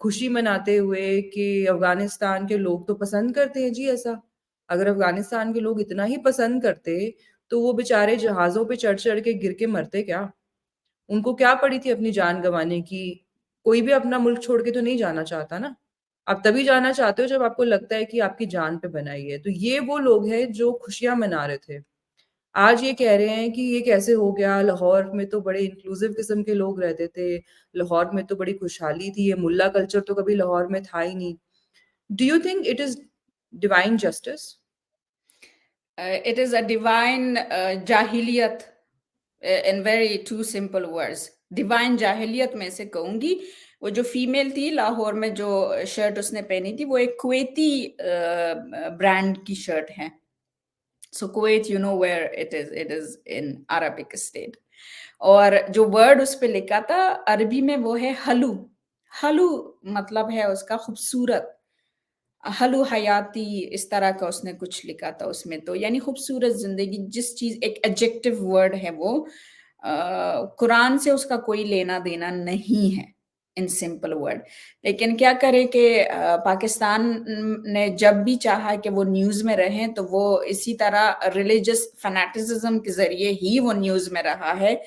खुशी मनाते हुए कि अफ़गानिस्तान के लोग तो पसंद करते हैं जी ऐसा। अगर अफ़गानिस्तान के लोग इतना ही पसंद करते, तो वो बेचारे जहाज़ों पे चढ़-चढ़ के गिर के मरते क्या? उनको क्या पड़ी थी अपनी जान गँवाने की? कोई भी अपना मुल्क छोड़ के तो नहीं जाना चाहता ना। आप तभी जाना चाहते हो जब आपको लगता है कि आपकी जान पे बनाई है। तो ये वो लोग हैं जो खुशियाँ मना रहे थे। आज ये कह रहे हैं कि ये कैसे हो गया? लाहौर में तो बड़े इंक्लूसिव किस्म के लोग रहते थे। लाहौर में तो बड़ी खुशहाली थी। ये मुल्ला कल्चर तो कभी लाहौर में था ही नहीं। Do you think it is divine justice? It is a divine जाहिलियत in very too simple words. Divine जाहिलियत में से कहूँगी, वो जो फीमेल थी लाहौर में जो शर्ट उसने पहनी थी, वो एक कुवैती ब्रांड की शर्ट है। So Kuwait you know where it is in Arabic state. और जो वर्ड उस पे लिखा था अरबी में वो है हलू। हलू मतलब है उसका खूबसूरत। हलू हयाती इस तरह का उसने कुछ लिखा था उसमें तो यानी खूबसूरत ज़िंदगी जिस चीज़ एक एडजेक्टिव वर्ड है वो कुरान से उसका कोई लेना-देना नहीं है इन सिंपल वर्ड। लेकिन क्या करें कि पाकिस्तान ने जब भी चाहा कि वो न्यूज़ में रहें तो वो इसी तरह रिलिजियस फैनेटिसिज़्म के ज़रिए ही वो न्यूज़ में रहा है।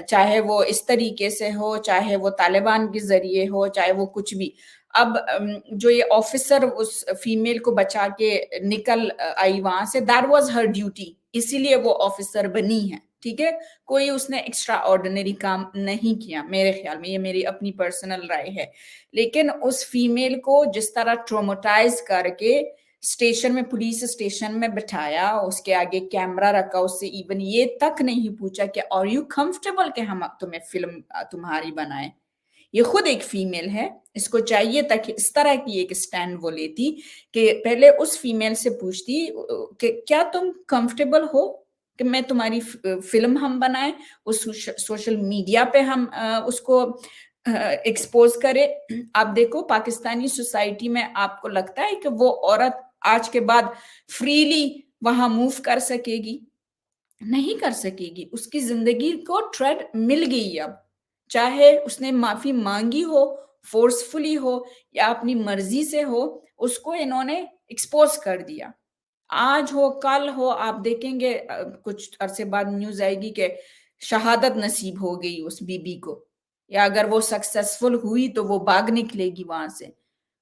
चाहे वो इस तरीके से हो, चाहे वो तालिबान के ज़रिए हो, चाहे वो कुछ भी। अब जो ये ऑफिसर उस फीमेल को बचा के निकल आई वहाँ say that was her duty इसीलिए वो ऑफिसर बनी है, ठीक है? कोई उसने एक्स्ट्रा ऑर्डिनरी काम नहीं किया मेरे ख़्याल में, ये मेरी अपनी पर्सनल राय है। लेकिन उस फीमेल को जिस तरह ट्रॉमाटाइज़ करके स्टेशन में पुलिस स्टेशन में बिठाया, उसके आगे कैमरा रखा, उससे इवन ये तक नहीं पूछा कि आर यू कंफर्टेबल कि हम तुम्हें फ़िल्म तुम्हारी बनाएँ? ये खुद एक फीमेल है, इसको चाहिए था कि इस तरह की एक स्टैंड वो लेती कि पहले उस फीमेल से पूछती कि क्या तुम कंफर्टेबल हो कि मैं तुम्हारी फ़िल्म हम बनाएँ, उस सोशल मीडिया पे हम उसको एक्सपोज़ करें। आप देखो पाकिस्तानी सोसाइटी में आपको लगता है कि वो औरत आज के बाद फ्रीली वहाँ मूव कर सकेगी? नहीं कर सकेगी, उसकी ज़िंदगी को थ्रेट मिल गई अब। चाहे उसने माफ़ी माँगी हो, फ़ोर्सफुली हो या अपनी मर्ज़ी से हो, उसको इन्होंने एक्सपोज़ कर दिया। आज हो, कल हो, आप देखेंगे कुछ अरसे बाद न्यूज़ आएगी कि शहादत नसीब हो गई उस बीबी को या अगर वो सक्सेसफुल हुई तो वो भाग निकलेगी वहाँ से।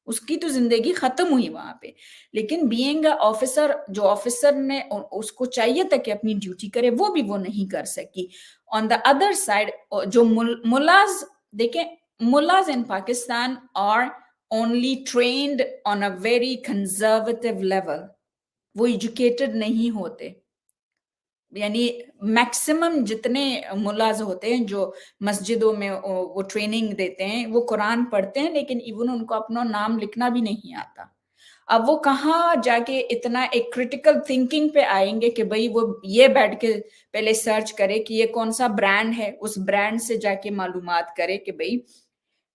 उसकी तो ज़िंदगी खत्म हुई वहाँ पे। लेकिन बीइंग अ ऑफिसर, जो ऑफिसर ने उसको चाहिए था कि अपनी ड्यूटी करे, वो भी वो नहीं कर सकी। ऑन द अदर साइड जो मुल्लाज, देखें, mullahs in Pakistan are only trained on a very conservative level. वो एजुकेटेड नहीं होते। यानी मैक्सिमम जितने मुल्लाज होते हैं जो मस्जिदों में वो ट्रेनिंग देते हैं, वो कुरान पढ़ते हैं, लेकिन इवन उनको अपना नाम लिखना भी नहीं आता। अब वो कहाँ जाके इतना एक क्रिटिकल थिंकिंग पे आएंगे कि भाई वो ये बैठ के पहले सर्च करे कि ये कौन सा ब्रांड है, उस ब्रांड से जाके मालूमात करे कि भाई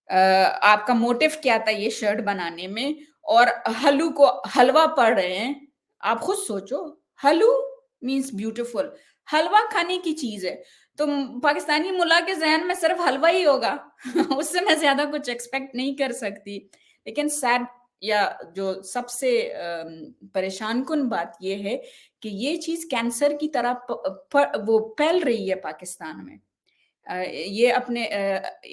आपका मोटिव क्या था ये शर्ट बनाने में, और हलू को हलवा पढ़ रहे हैं। आप खुद सोचो, हलू मीन्स ब्यूटीफुल, हलवा खाने की चीज है, तो पाकिस्तानी मुल्ला के जहन में सिर्फ हलवा ही होगा। उससे मैं ज्यादा कुछ एक्सपेक्ट नहीं कर सकती। लेकिन सैड, या जो सबसे परेशान कुन बात ये है कि ये चीज कैंसर की तरह वो फैल रही है पाकिस्तान में।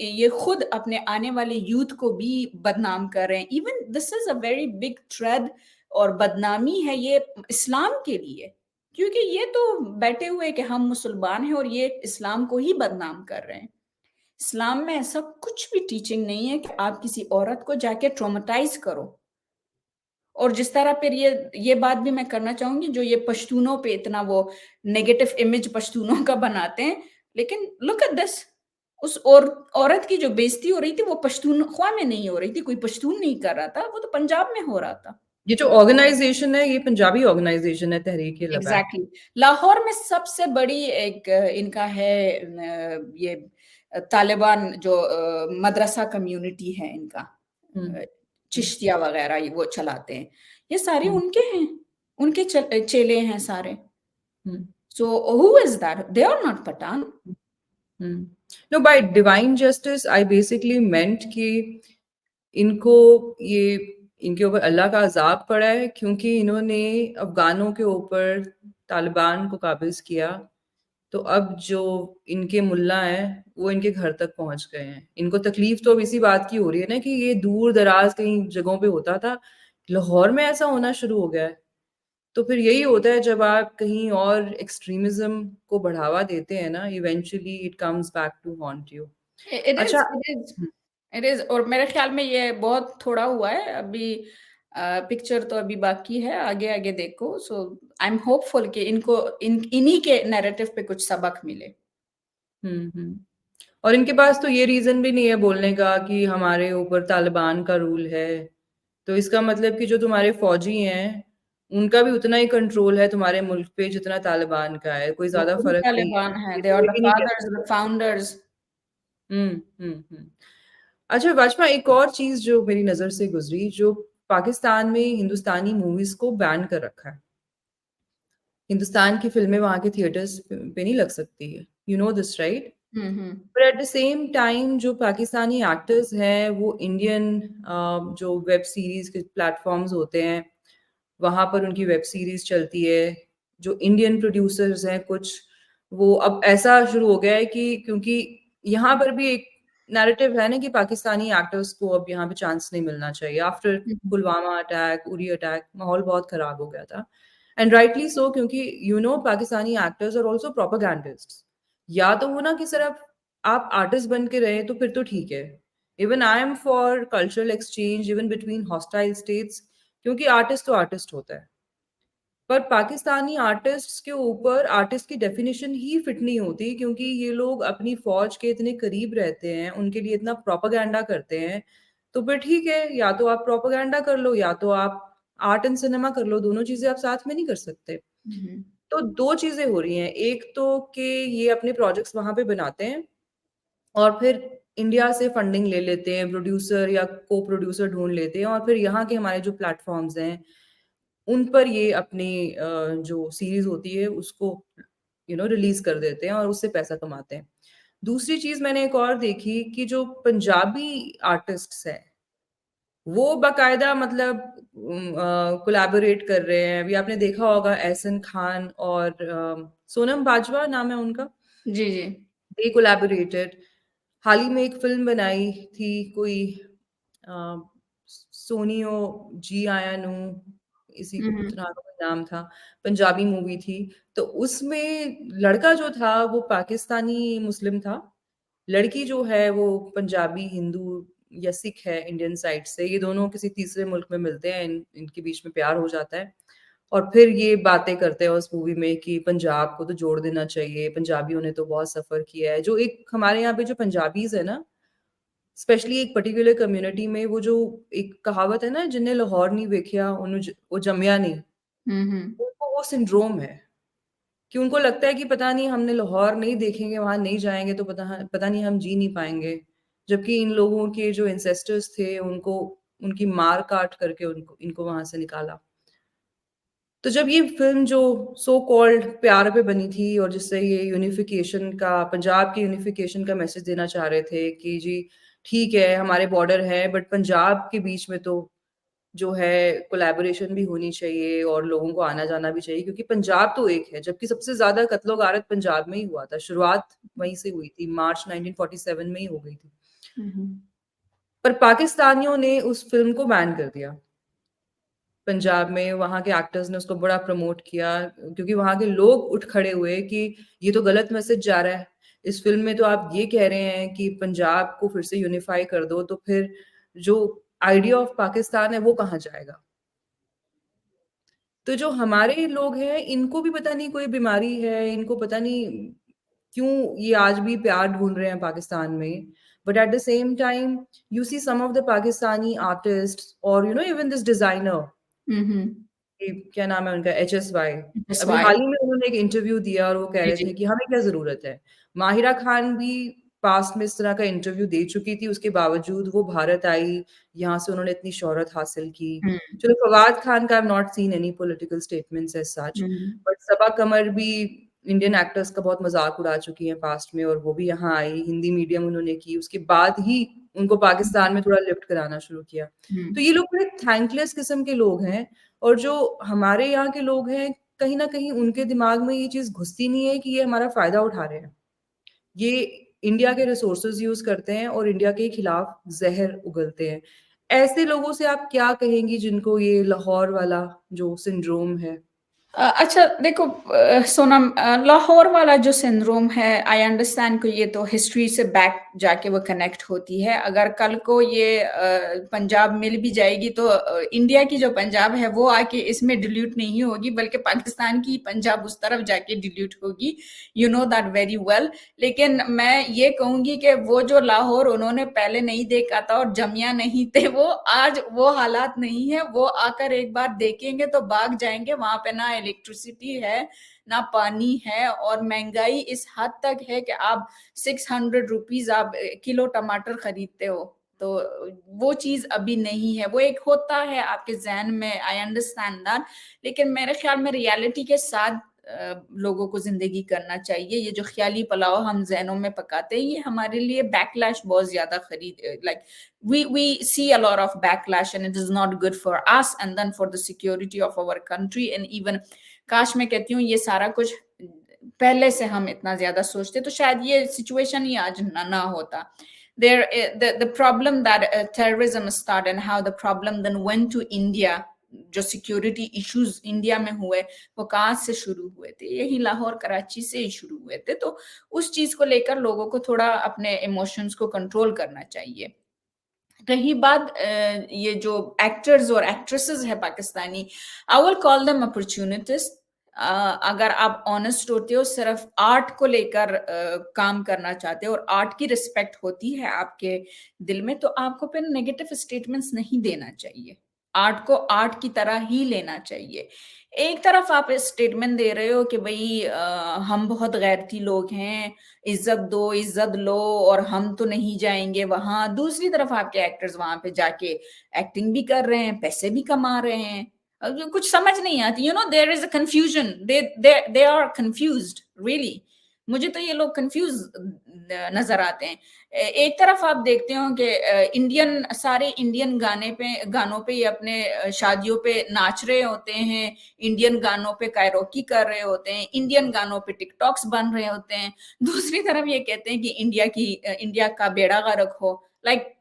ये खुद अपने आने वाले यूथ को भी बदनाम कर रहे हैं। Even this is a very big thread, और बदनामी है ये इस्लाम के लिए, क्योंकि ये तो बैठे हुए कि हम मुसलमान हैं और ये इस्लाम को ही बदनाम कर रहे हैं। इस्लाम में ऐसा कुछ भी टीचिंग नहीं है कि आप किसी औरत को जाके ट्रोमेटाइज करो। और जिस तरह फिर ये बात भी मैं करना चाहूंगी, जो ये पश्तूनों पे इतना वो नेगेटिव इमेज पश्तूनों का बनाते हैं, लेकिन लुक एट दिस, उस औरत की जो बेइज्जती हो रही थी वो पश्तूनख्वा में नहीं हो रही थी, कोई पश्तून नहीं कर रहा था, वो तो पंजाब में हो रहा था। ये जो ऑर्गेनाइजेशन है ये पंजाबी ऑर्गेनाइजेशन है, तहरीक-ए-लबैक। Exactly exactly. लाहौर में सबसे बड़ी एक इनका है ये तालिबान जो मदरसा कम्युनिटी है इनका, हम्म, हम्म, चिश्तिया वगैरह ये वो चलाते हैं, ये सारे हम्म, उनके हैं, उनके चेले हैं सारे। Hmm, so who is that? They are not Pathan. No, by divine justice I basically meant कि इनको ये इनके ऊपर अल्लाह का अजाब पड़ा है क्योंकि इन्होंने अफगानों के ऊपर तालिबान को काबिज किया। तो अब जो इनके मुल्ला हैं वो इनके घर तक पहुंच गए हैं। इनको तकलीफ तो अब इसी बात की हो रही है ना कि ये दूर दराज कहीं जगहों पे होता था, लाहौर में ऐसा होना शुरू हो गया है। तो फिर यही होता है जब आप कहीं और एक्सट्रीमिज्म को बढ़ावा देते हैं ना, eventually it comes back to haunt you. It अच्छा। Is it is it is और मेरे ख्याल में ये बहुत थोड़ा हुआ है अभी। पिक्चर तो अभी बाकी है, आगे आगे देखो। सो आई एम होपफुल कि इनको इन्हीं के नैरेटिव पे कुछ सबक मिले। हम्म। और इनके पास तो ये रीजन भी नहीं है बोलने का कि हमारे ऊपर तालिबान का रूल है। तो इसका मतलब कि जो तुम्हारे फौजी हैं उनका भी उतना ही कंट्रोल है तुम्हारे मुल्क पे जितना तालिबान का है, कोई वो ज्यादा खुद फर्क नहीं है। तालिबान है, ये दे तो आर ये द भी नहीं कह फादर्स, द सकते। फाउंडर्स। हम्म। अच्छा वाजमा, एक और चीज जो मेरी नजर से गुजरी, जो पाकिस्तान में हिंदुस्तानी मूवीज को बैन कर रखा है। हिंदुस्तान की फिल्में वहां के थिएटर्स पे नहीं लग सकती है, यू नो दिस राइट? हम्म। पर एट द सेम टाइम जो पाकिस्तानी एक्टर्स हैं वो इंडियन जो वेब सीरीज के प्लेटफॉर्म्स होते हैं वहां पर उनकी वेब सीरीज चलती है। जो इंडियन प्रोड्यूसर्स हैं कुछ, वो अब ऐसा शुरू हो गया है कि क्योंकि यहाँ पर भी एक नैरेटिव है ना कि पाकिस्तानी एक्टर्स को अब यहाँ पे चांस नहीं मिलना चाहिए। After Pulwama attack, Uri attack, माहौल बहुत खराब हो गया था। एंड राइटली सो, क्योंकि पाकिस्तानी एक्टर्स आर ऑल्सो प्रोपेगेंडिस्ट्स। या तो वो ना कि सिर्फ आप आर्टिस्ट बन के रहे तो फिर तो ठीक है। Even I M for cultural exchange even between hostile states, क्योंकि आर्टिस्ट तो आर्टिस्ट होता है। पर पाकिस्तानी आर्टिस्ट्स के ऊपर आर्टिस्ट की डेफिनेशन ही फिट नहीं होती, क्योंकि ये लोग अपनी फौज के इतने करीब रहते हैं, उनके लिए इतना प्रोपागेंडा करते हैं। तो फिर ठीक है, या तो आप प्रोपागेंडा कर लो या तो आप आर्ट एंड सिनेमा कर लो, दोनों चीजें आप साथ में नहीं कर सकते। हम्म। तो दो चीजें हो रही हैं, एक तो कि ये अपने प्रोजेक्ट्स वहां पे बनाते हैं और फिर इंडिया से फंडिंग ले लेते हैं, प्रोड्यूसर या को प्रोड्यूसर ढूंढ लेते हैं और फिर यहाँ के हमारे जो प्लेटफॉर्म्स हैं उन पर ये अपनी जो सीरीज होती है उसको रिलीज कर देते हैं और उससे पैसा कमाते हैं। दूसरी चीज मैंने एक और देखी कि जो पंजाबी आर्टिस्ट्स हैं वो बाकायदा मतलब कोलैबोरेट कर रहे हैं। अभी आपने देखा होगा एहसन खान और सोनम बाजवा नाम है उनका, जी जी। दे कोलैबोरेटेड। हाल ही में एक फिल्म बनाई थी कोई, सोनियो जी आया नू, इसी हुँ, हुँ। तरह का कोई नाम था, पंजाबी मूवी थी। तो उसमें लड़का जो था वो पाकिस्तानी मुस्लिम था, लड़की जो है वो पंजाबी हिंदू या सिख है इंडियन साइड से। ये दोनों किसी तीसरे मुल्क में मिलते हैं, इनके बीच में प्यार हो जाता है और फिर ये बातें करते हैं उस मूवी में कि पंजाब को तो जोड़ देना चाहिए, पंजाबियों ने तो बहुत सफ़र किया है। जो एक हमारे यहाँ पे जो पंजाबीज़ है ना, स्पेशली एक पर्टिकुलर कम्युनिटी में वो जो एक कहावत है ना, जिन्हें लाहौर नहीं वेख्या उन्हें वो जम्या नहीं, हुँ, हुँ। उनको वो सिंड्रोम है कि उनको लगता है कि पता नहीं हमने लाहौर नहीं देखेंगे, वहाँ नहीं जाएँगे तो पता नहीं हम जी नहीं पाएँगे। जबकि इन लोगों के जो एंसेस्टर्स थे उनको उनकी मार काट करके उनको इनको वहाँ से निकाला। तो जब ये फ़िल्म जो सो कॉल्ड प्यार पे बनी थी और जिससे ये यूनिफ़िकेशन का पंजाब के यूनिफ़िकेशन का मैसेज देना चाह रहे थे कि जी ठीक है, हमारे बॉर्डर है बट पंजाब के बीच में तो जो है कोलैबोरेशन भी होनी चाहिए और लोगों को आना-जाना भी चाहिए क्योंकि पंजाब तो एक है, जबकि सबसे ज़्यादा कत्लो-गारत पंजाब में ही हुआ था। शुरुआत वहीं से हुई थी, मार्च 1947 में ही हो गई थी। हुँ, हुँ। पर पाकिस्तानियों ने उस फ़िल्म को बैन कर दिया। पंजाब में वहाँ के एक्टर्स ने उसको बड़ा प्रमोट किया क्योंकि वहाँ के लोग उठ खड़े हुए कि ये तो गलत मैसेज जा रहा है। इस फ़िल्म में तो आप ये कह रहे हैं कि पंजाब को फिर से यूनिफ़ाई कर दो, तो फिर जो आइडिया ऑफ पाकिस्तान है वो कहाँ जाएगा? तो जो हमारे लोग हैं, इनको भी पता नहीं कोई बीमारी है, इनको पता नहीं क्यों ये आज भी प्यार ढूँढ रहे हैं पाकिस्तान में। But at the same time you see some of the Pakistani artists और इवन दिस डिज़ाइनर हुँ, हुँ। कि क्या नाम है उनका एचएसवाई। अभी एसवाई। हाल ही में उन्होंने एक इंटरव्यू दिया और वो कह जी, रहे जी। थे कि हमें क्या ज़रूरत है? माहिरा खान भी पास्ट में इस तरह का इंटरव्यू दे चुकी थी, उसके बावजूद वो भारत आई, यहाँ से उन्होंने इतनी शोहरत हासिल की। हुँ, चलो फवाद खान का I have not seen any political statements as such, हुँ, बट सबा कमर भी इंडियन एक्टर्स का बहुत मज़ाक उड़ा चुकी हैं पास्ट में और वो भी यहाँ आई, हिंदी मीडियम उन्होंने की, उसके बाद ही उनको पाकिस्तान में थोड़ा लिफ्ट कराना शुरू किया। हुँ। तो ये लोग बड़े थैंकलेस किस्म के लोग हैं और जो हमारे यहाँ के लोग हैं, कहीं न कहीं उनके दिमाग में ये चीज़ घुसती नहीं है कि ये हमारा फ़ायदा उठा रहे हैं। ये इंडिया के रिसोर्सेज़ यूज़ करते हैं और इंडिया के खिलाफ ज़हर उगलते हैं। ऐसे लोगों से आप क्या कहेंगी जिनको ये लाहौर वाला जो सिंड्रोम है? अच्छा देखो सोनम लाहौर वाला जो सिंड्रोम है आई अंडरस्टैंड कि ये तो हिस्ट्री से बैक जाके वो कनेक्ट होती है। अगर कल को ये पंजाब मिल भी जाएगी तो इंडिया की जो पंजाब है वो आके इसमें डिल्यूट नहीं होगी बल्कि पाकिस्तान की पंजाब उस तरफ जाके डिल्यूट होगी। You know that very well. लेकिन मैं ये कहूँगी कि वो जो लाहौर उन्होंने पहले नहीं देखा था और जमिया नहीं थे वो आज वो हालात नहीं है। वो आकर एक बार देखेंगे तो भाग जाएँगे। वहाँ पे ना इलेक्ट्रिसिटी है, ना पानी है और महँगाई इस हद तक है कि आप ₹600 आप किलो टमाटर खरीदते हो। तो वो चीज़ अभी नहीं है। वो एक होता है आपके ज़हन में आई अंडरस्टैंड दैट लेकिन मेरे ख़्याल में रियलिटी के साथ लोगों को ज़िंदगी करना चाहिए। ये जो ख़्याली पुलाव हम ज़हनों में पकाते हैं, ये हमारे लिए बैकलैश बहुत ज़्यादा like we see a lot of backlash and it is not good for us and then for the security of our country and even काश मैं कहती हूँ ये सारा कुछ पहले से हम इतना ज़्यादा सोचते तो शायद ये सिचुएशन ही आज ना होता। The problem that terrorism started and how the problem then went to India जो सिक्योरिटी इश्यूज इंडिया में हुए वो कहाँ से शुरू हुए थे यही लाहौर कराची से ही शुरू हुए थे तो उस चीज को लेकर लोगों को थोड़ा अपने इमोशंस को कंट्रोल करना चाहिए रही बात ये जो एक्टर्स और एक्ट्रेसेस है Pakistani I will call them opportunist अगर आप ऑनेस्ट होते हो सिर्फ आर्ट को लेकर काम करना चाहते हो और आर्ट की रिस्पेक्ट होती है आपके दिल में तो आपको फिर नेगेटिव स्टेटमेंट्स नहीं देना चाहिए आर्ट को आर्ट की तरह ही लेना चाहिए एक तरफ आप स्टेटमेंट दे रहे हो कि भाई हम बहुत गैरती लोग हैं इज्जत दो, इज्जत लो और हम तो नहीं जाएँगे वहाँ। दूसरी तरफ आपके एक्टर्स वहाँ पे जाके एक्टिंग भी कर रहे हैं, पैसे भी कमा रहे हैं। जो कुछ समझ नहीं आती, there is a confusion, they are confused really. मुझे तो ये लोग कन्फ्यूज़ नज़र आते हैं। एक तरफ आप देखते हो कि सारे इंडियन गानों पे ये अपने शादियों पे नाच रहे होते हैं, इंडियन गानों पे कैरोकी कर रहे होते हैं, इंडियन गानों पे टिकटॉक्स बन रहे होते हैं। दूसरी तरफ ये कहते हैं कि इंडिया का बेड़ा गर्क हो। लाइक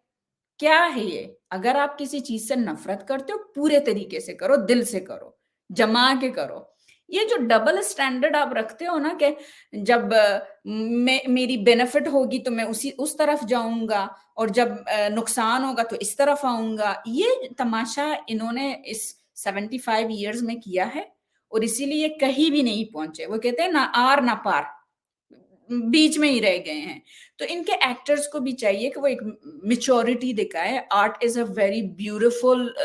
क्या है ये? अगर आप किसी चीज़ से नफ़रत करते हो, पूरे तरीके से करो, दिल से करो, जमा के करो। ये जो डबल स्टैंडर्ड आप रखते हो ना कि जब मेरी बेनिफिट होगी तो मैं उस तरफ जाऊँगा और जब नुकसान होगा तो इस तरफ आऊँगा। ये तमाशा इन्होंने इस 75 इयर्स में किया है और इसीलिए कहीं भी नहीं पहुँचे। वो कहते हैं ना आर ना पार। बीच में ही रह गए हैं। तो इनके एक्टर्स को भी चाहिए कि वो एक मैच्योरिटी दिखाएँ। Art is a very beautiful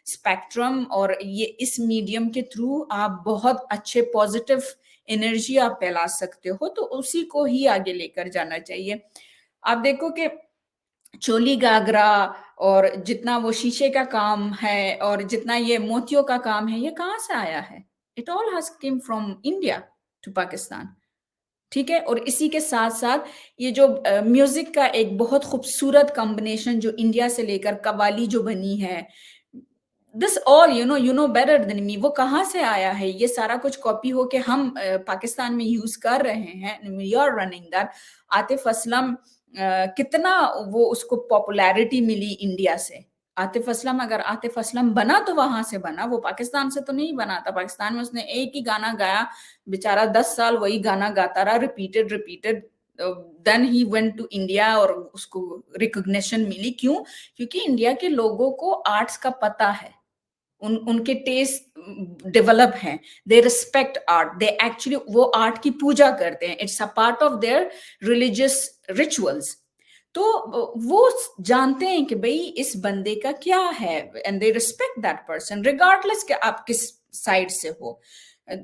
spectrum और ये इस मीडियम के थ्रू आप बहुत अच्छे पॉजिटिव एनर्जी आप फैला सकते हो, तो उसी को ही आगे लेकर जाना चाहिए। आप देखो कि चोली घाघरा और जितना वो शीशे का काम है और जितना ये मोतियों का काम है, ये कहाँ से आया है? It all has came from India to Pakistan. ठीक है? और इसी के साथ-साथ ये जो म्यूज़िक का एक बहुत खूबसूरत कॉम्बिनेशन जो इंडिया से लेकर कव्वाली जो बनी है, this all you know better than me वो कहाँ से आया है? ये सारा कुछ कॉपी होके हम पाकिस्तान में यूज़ कर रहे हैं, we are running that. Atif Aslam कितना वो उसको पॉपुलैरिटी मिली इंडिया से। आतिफ असलम अगर आतिफ असलम बना तो वहाँ से बना, वो पाकिस्तान से तो नहीं बना था। पाकिस्तान में उसने एक ही गाना गाया, बेचारा 10 साल वही गाना गाता रहा repeated repeated then he went to India और उसको रिकॉग्निशन मिली। क्यों? क्योंकि इंडिया के लोगों को आर्ट्स का पता है। उनके टेस्ट डेवलप हैं, they respect art, they actually वो आर्ट की पूजा करते हैं, it's a part of their religious rituals. तो वो जानते हैं कि भाई इस बंदे का क्या है and they respect that person regardless कि आप किस साइड से हो।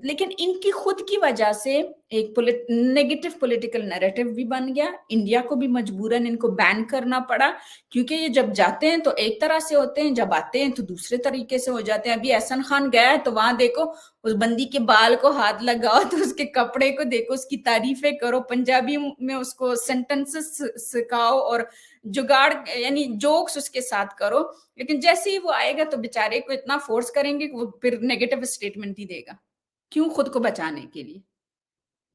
लेकिन इनकी खुद की वजह से एक नेगेटिव पॉलिटिकल नैरेटिव भी बन गया, इंडिया को भी मजबूरन इनको बैन करना पड़ा क्योंकि ये जब जाते हैं तो एक तरह से होते हैं, जब आते हैं तो दूसरे तरीके से हो जाते हैं। अभी एहसन खान गया है तो वहां देखो उस बंदी के बाल को हाथ लगाओ तो उसके कपड़े को देखो, उसकी तारीफें करो, पंजाबी में उसको सेंटेंसेस सिखाओ और जुगाड़ यानी जोक्स उसके साथ करो। लेकिन जैसे ही वो आएगा तो बेचारे को इतना फोर्स करेंगे कि वो फिर नेगेटिव स्टेटमेंट ही देगा। क्यों? खुद को बचाने के लिए।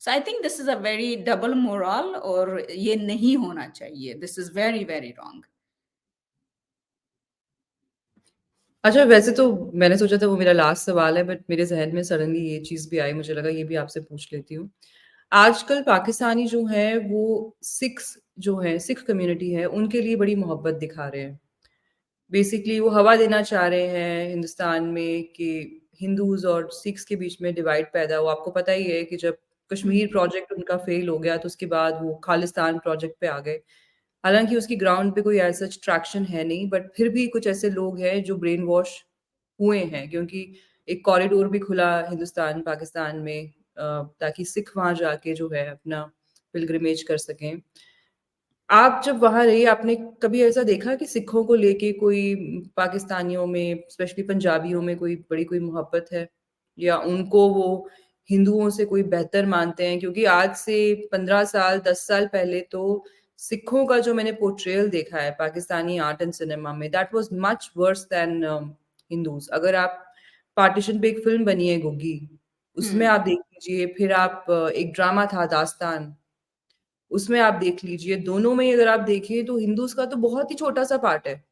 So I think this is a very double moral और ये नहीं होना चाहिए। This is very very wrong. अच्छा, वैसे तो मैंने सोचा था वो मेरा लास्ट सवाल है, बट मेरे ज़हन में सडनली ये चीज़ भी आई, मुझे लगा ये भी आपसे पूछ लेती हूँ। आजकल पाकिस्तानी जो हैं, वो सिख्स जो हैं, सिख कम्युनिटी है, उनके लिए बड़ी मोहब्बत दिखा रहे हैं। बेसिकली वो हवा देना चाह रहे हैं हिंदुस्तान में कि हिंदूज़ और सिख्स के बीच में डिवाइड पैदा हो। आपको पता ही है कि जब कश्मीर प्रोजेक्ट उनका फेल हो गया, तो उसके बाद वो खालिस्तान प्रोजेक्ट पे आ गए। हालाँकि उसकी ग्राउंड पे कोई एज़ सच ट्रैक्शन है नहीं, बट फिर भी कुछ ऐसे लोग हैं जो ब्रेन वॉश हुए हैं, क्योंकि एक कॉरिडोर भी खुला हिंदुस्तान-पाकिस्तान में ताकि सिख वहाँ जाके जो है अपना पिलग्रिमेज कर सकें। आप जब वहाँ रही, आपने कभी ऐसा देखा कि सिखों को लेके कोई पाकिस्तानियों में, स्पेशली पंजाबियों में कोई मोहब्बत है? या उनको वो हिंदुओं से कोई बेहतर मानते हैं? क्योंकि आज से 15 साल, 10 साल पहले तो सिखों का जो मैंने पोर्ट्रेयल देखा है पाकिस्तानी आर्ट एंड सिनेमा में, that was much worse then Hindus. अगर आप पार्टीशन पे एक फ़िल्म बनी है गुग्गी, उसमें हम्म। आप देख लीजिए, फिर आप एक ड्रामा था दास्तान, उसमें आप देख लीजिए, दोनों में अगर आप देखें तो हिंदूज़ का तो बहुत ही छोटा-सा पार्ट है।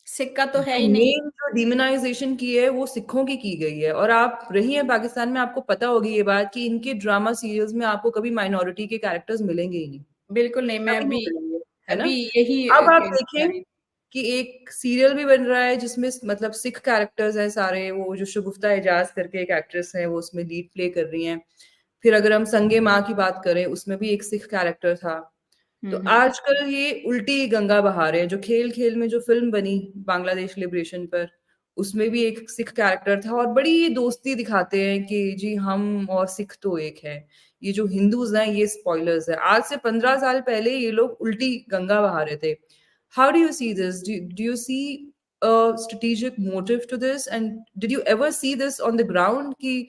सिक्का तो है जो ही नहीं। मेन जो डिमोनाइज़ेशन की है, वो सिखों की गई है, और आप रही हैं पाकिस्तान में, आपको पता होगी ये बात कि इनके ड्रामा सीरियल्स में आपको कभी माइनॉरिटी के कैरेक्टर्स मिलेंगे ही नहीं, बिल्कुल नहीं। मैं कभी नहीं अभी मिलेंगे, है ना? अभी यही अब आप कहने जा देखें रही कि एक सीरियल भी बन रहा है जिसमें मतलब सिख कैरेक्टर्स हैं सारे, वो जो शगुफ्ता एजाज करके एक एक्ट्रेस है, वो उसमें लीड प्ले कर रही हैं। फिर अगर हम संगे माँ की बात करें, उसमें भी एक सिख कैरेक्टर था। तो हम्म। आजकल ये उल्टी गंगा बहा रहे हैं। जो खेल-खेल में जो फ़िल्म बनी बांग्लादेश लिबरेशन पर, उसमें भी एक सिख कैरेक्टर था और बड़ी दोस्ती दिखाते हैं कि जी हम और सिख तो एक हैं। ये जो हिंदूज़ हैं, ये स्पॉयलर्स हैं। आज से 15 साल पहले ये लोग उल्टी गंगा बहा रहे थे। How do you see this? Do you see a strategic motive to this? And did you ever see this on the ground कि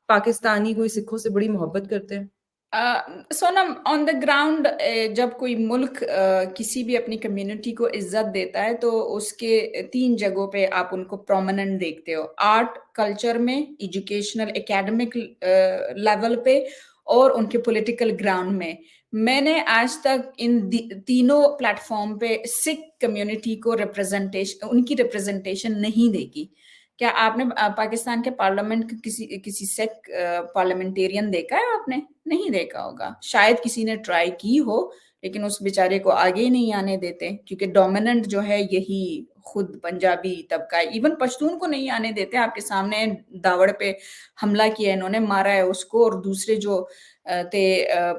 पाकिस्तानी कोई सिखों से बड़ी मोहब्बत करते हैं? सोनम ऑन द ग्राउंड जब कोई मुल्क किसी भी अपनी कम्युनिटी को इज्जत देता है तो उसके 3 जगहों पे आप उनको प्रोमिनेंट देखते हो। आर्ट कल्चर में, एजुकेशनल एकेडमिक लेवल पे और उनके पॉलिटिकल ग्राउंड में। मैंने आज तक इन तीनों प्लेटफॉर्म पे सिख कम्युनिटी को उनकी रिप्रेजेंटेशन नहीं देखी। क्या आपने पाकिस्तान के पार्लियामेंट किसी किसी सिख पार्लियामेंटेरियन देखा है आपने? नहीं देखा होगा। शायद किसी ने ट्राई की हो, लेकिन उस बेचारे को आगे ही नहीं आने देते, क्योंकि डोमिनेंट जो है यही खुद पंजाबी तबका है। इवन पश्तून को नहीं आने देते। आपके सामने दावड़ पे हमला किया इन्होंने, मारा है उसको, और दूसरे जो थे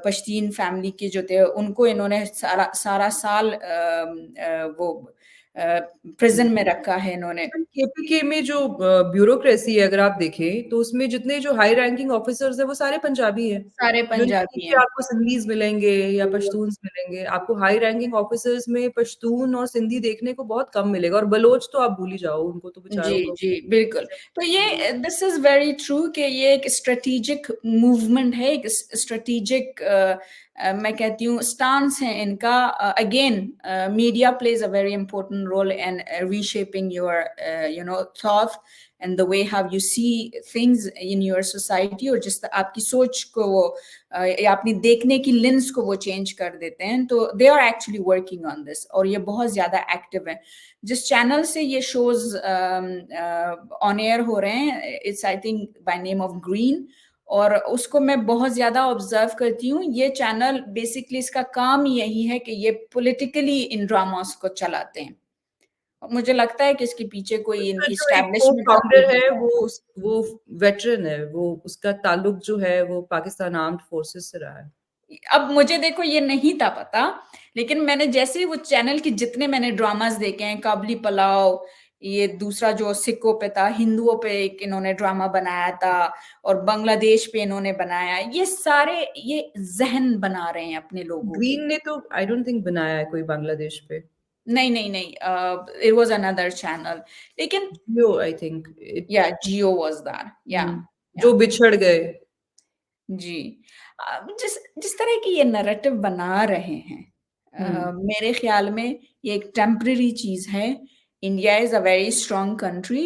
पश्तीन फैमिली के जो थे उनको इन्होंने सारा साल वो प्रिजन में रखा है इन्होंने। केपीके में जो ब्यूरोक्रेसी है, अगर आप देखें तो उसमें जितने जो हाई रैंकिंग ऑफिसर्स है वो सारे पंजाबी है। सारे जो पंजाबी नीचे हैं। आपको सिंधीज मिलेंगे या पश्तून्स मिलेंगे, आपको हाई रैंकिंग ऑफिसर्स में पश्तून और सिंधी देखने को बहुत कम मिलेगा, और बलोच तो आप भूल ही जाओ, उनको तो जी, बेचारों को जी, बिल्कुल। तो ये दिस इज़ वेरी ट्रू कि ये एक स्ट्रैटेजिक मूवमेंट है, एक स्ट्रैटेजिक मैं कहती हूँ स्टांस है इनका। Again media plays a very important role in reshaping your thought and the way how you see things in your society, और जिस आपकी सोच को वो या अपनी देखने की लेंस को वो चेंज कर देते हैं। तो they are actually working on this, और ये बहुत ज़्यादा एक्टिव है। जिस चैनल से ये शोज ऑन एयर हो रहे हैं, it's I think by name of green, और उसको मैं बहुत ज्यादा ऑब्जर्व करती हूँ। ये चैनल बेसिकली इसका काम यही है कि ये पॉलिटिकली इन ड्रामास को चलाते हैं। मुझे लगता है कि इसके पीछे कोई उसका इनकी जो एक को स्टैब्लिशमेंट फाउंडर रही है है। वो वेटरन है, वो उसका ताल्लुक जो है वो पाकिस्तान आर्म्ड फोर्सेस से रहा है। अब मुझे देखो ये नहीं था पता, लेकिन मैंने जैसे ही वो चैनल के जितने मैंने ड्रामास देखे हैं, काबली पलाव, ये दूसरा जो सिखों पे था, हिंदुओं पे एक इन्होंने ड्रामा बनाया था, और बांग्लादेश पे इन्होंने बनाया, ये सारे ये जहन बना रहे हैं अपने लोगों के। ग्रीन ने तो आई डोंट थिंक बनाया है कोई बांग्लादेश पे। नहीं, नहीं, नहीं, इट वाज़ अनदर चैनल, लेकिन जियो आई थिंक इट। या जियो वाज़ दैट, जो या। बिछड़ गए। जी। जिस जिस तरह की ये नैरेटिव बना रहे हैं, हम्म। मेरे ख़्याल में ये एक टेम्परेरी चीज़ है। India is a very strong country.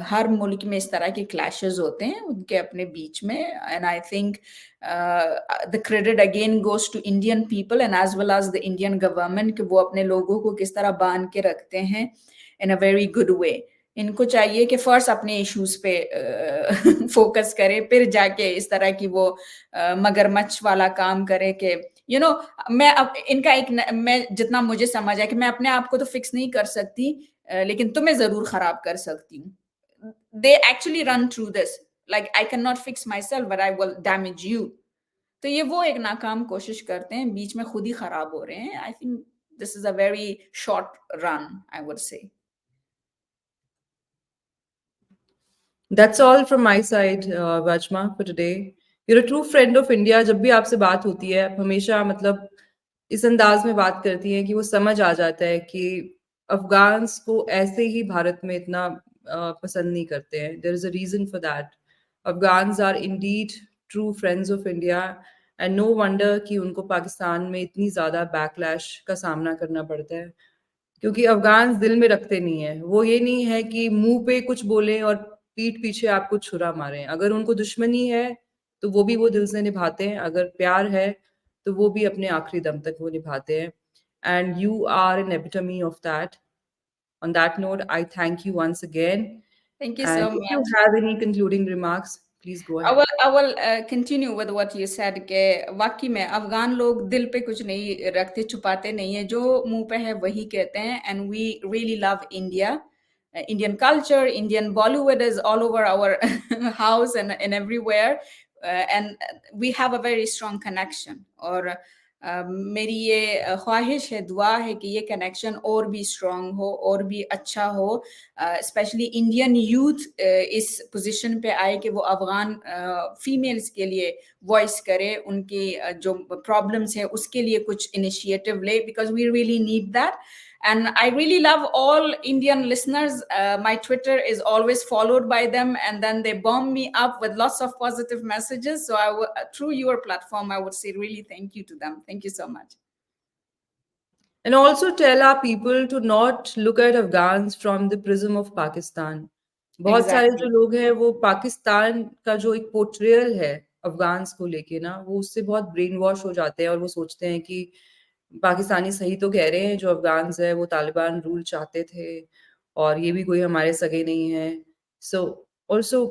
हर मुल्क में इस तरह के क्लैशेज़ होते हैं उनके अपने बीच में, and I think the credit again goes to Indian people and as well as the Indian government, कि वो अपने लोगों को किस तरह बाँध के रखते हैं इन अ वेरी गुड वे। इनको चाहिए कि फर्स्ट अपने इश्यूज़ पे फ़ोकस करें, फिर जाके इस तरह की वो मगरमच्छ वाला काम करे कि यू नो मैं अब इनका एक मैं जितना मुझे समझ है कि मैं अपने आप को तो फिक्स नहीं कर सकती, लेकिन तुम्हें ज़रूर खराब कर सकती हूँ। They actually run through this, like I can not fix my self but I will damage you. तो ये वो एक नाकाम कोशिश करते हैं, बीच में खुद ही खराब हो रहे हैं। आई think this is a very short run, I would say. That's all from my side, Vajma, for today. You're a true friend of India. जब भी आपसे बात होती है, आप हमेशा मतलब इस अंदाज में बात करती हैं कि वो समझ आ जाता है कि अफ़गान्स को ऐसे ही भारत में इतना पसंद नहीं करते हैं. There is a reason for that. Afghans are indeed true friends of India, and no wonder कि उनको पाकिस्तान में इतनी ज़्यादा बैकलैश का सामना करना पड़ता है. क्योंकि अफ़गान्स दिल में रखते नहीं है। वो ये नहीं है कि मुँह पे कुछ बोलें और पीठ पीछे आपको छुरा मारें। अगर उनको दुश्मनी है, तो वो भी वो दिल से निभाते हैं। अगर प्यार है, तो वो भी अपने आखिरी दम तक वो निभाते हैं। And you are an epitome of that. On that note, I thank you once again. Thank you And so if you much. have any concluding remarks, please go I ahead. will I will continue with what you said कि वाक़ई में अफ़गान लोग दिल पे कुछ नहीं रखते, छुपाते नहीं है, जो मुँह पे है वही कहते हैं, and we really love India, Indian culture, Indian Bollywood is all over our house and everywhere, and we have a very strong connection, और मेरी ये ख्वाहिश है, दुआ है कि ये कनेक्शन और भी स्ट्रॉन्ग हो और भी अच्छा हो। स्पेशली इंडियन यूथ इस पोजीशन पे आए कि वो अफ़गान फीमेल्स के लिए वॉइस करे, उनकी जो प्रॉब्लम्स है उसके लिए कुछ इनिशिएटिव ले, because we really need that. And I really love all Indian listeners. My Twitter is always followed by them, and then they bomb me up with lots of positive messages. So through your platform, I would say really thank you to them. Thank you so much. And also tell our people to not look at Afghans from the prism of Pakistan. बहुत सारे जो Exactly. लोग हैं वो पाकिस्तान का जो एक portrayal है अफ़गान्स को लेके ना, वो उससे बहुत ब्रेन वॉश हो जाते हैं और वो सोचते हैं कि पाकिस्तानी सही तो कह रहे हैं, जो अफ़गान्स हैं वो तालिबान रूल चाहते थे और ये भी कोई हमारे सगे नहीं हैं। So also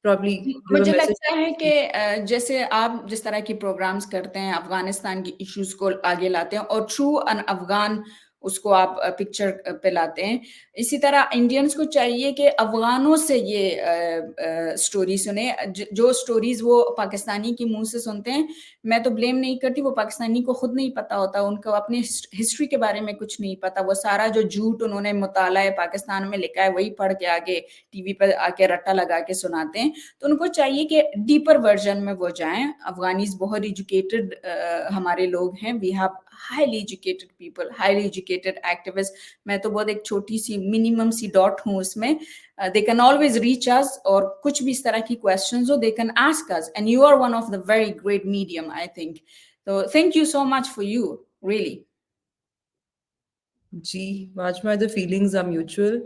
probably give a मुझे message. लगता है कि जैसे आप जिस तरह की प्रोग्राम्स करते हैं, अफ़गानिस्तान की इश्यूज़ को आगे लाते हैं और थ्रू एन अफ़गान उसको आप पिक्चर पे लाते हैं। इसी तरह इंडियंस को चाहिए कि अफ़गानों से ये स्टोरी सुने। जो स्टोरीज़ वो पाकिस्तानी के मुँह से सुनते हैं, मैं तो ब्लेम नहीं करती, वो पाकिस्तानी को खुद नहीं पता होता, उनको अपनी हिस्ट्री के बारे में कुछ नहीं पता। वो सारा जो झूठ उन्होंने मुताला पाकिस्तान में लिखा है, वही पढ़ के आगे टीवी पे आके रट्टा लगा के सुनाते हैं। तो उनको चाहिए कि डीपर वर्जन में वो जाएँ। अफ़गानीज़ बहुत एजुकेटेड हमारे लोग हैं। We have highly educated people, highly educated activist. मैं तो बहुत एक छोटी-सी मिनिमम सी डॉट हूँ उसमें। They can always reach us और कुछ भी इस तरह की क्वेश्चन्स हो, they can ask us and you are one of the very great medium I think. तो thank you so much for you, really. Gee, Vajma, the feelings are mutual.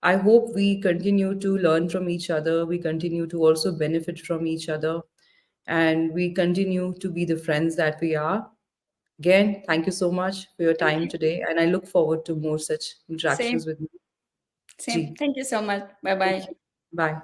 I hope we continue to learn from each other. We continue to also benefit from each other. And we continue to be the friends that we are. Again, thank you so much for your Thank time you. today. And I look forward to more such Same, interactions with you. same. Gee, Thank you so much. thank Bye-bye. you. Bye.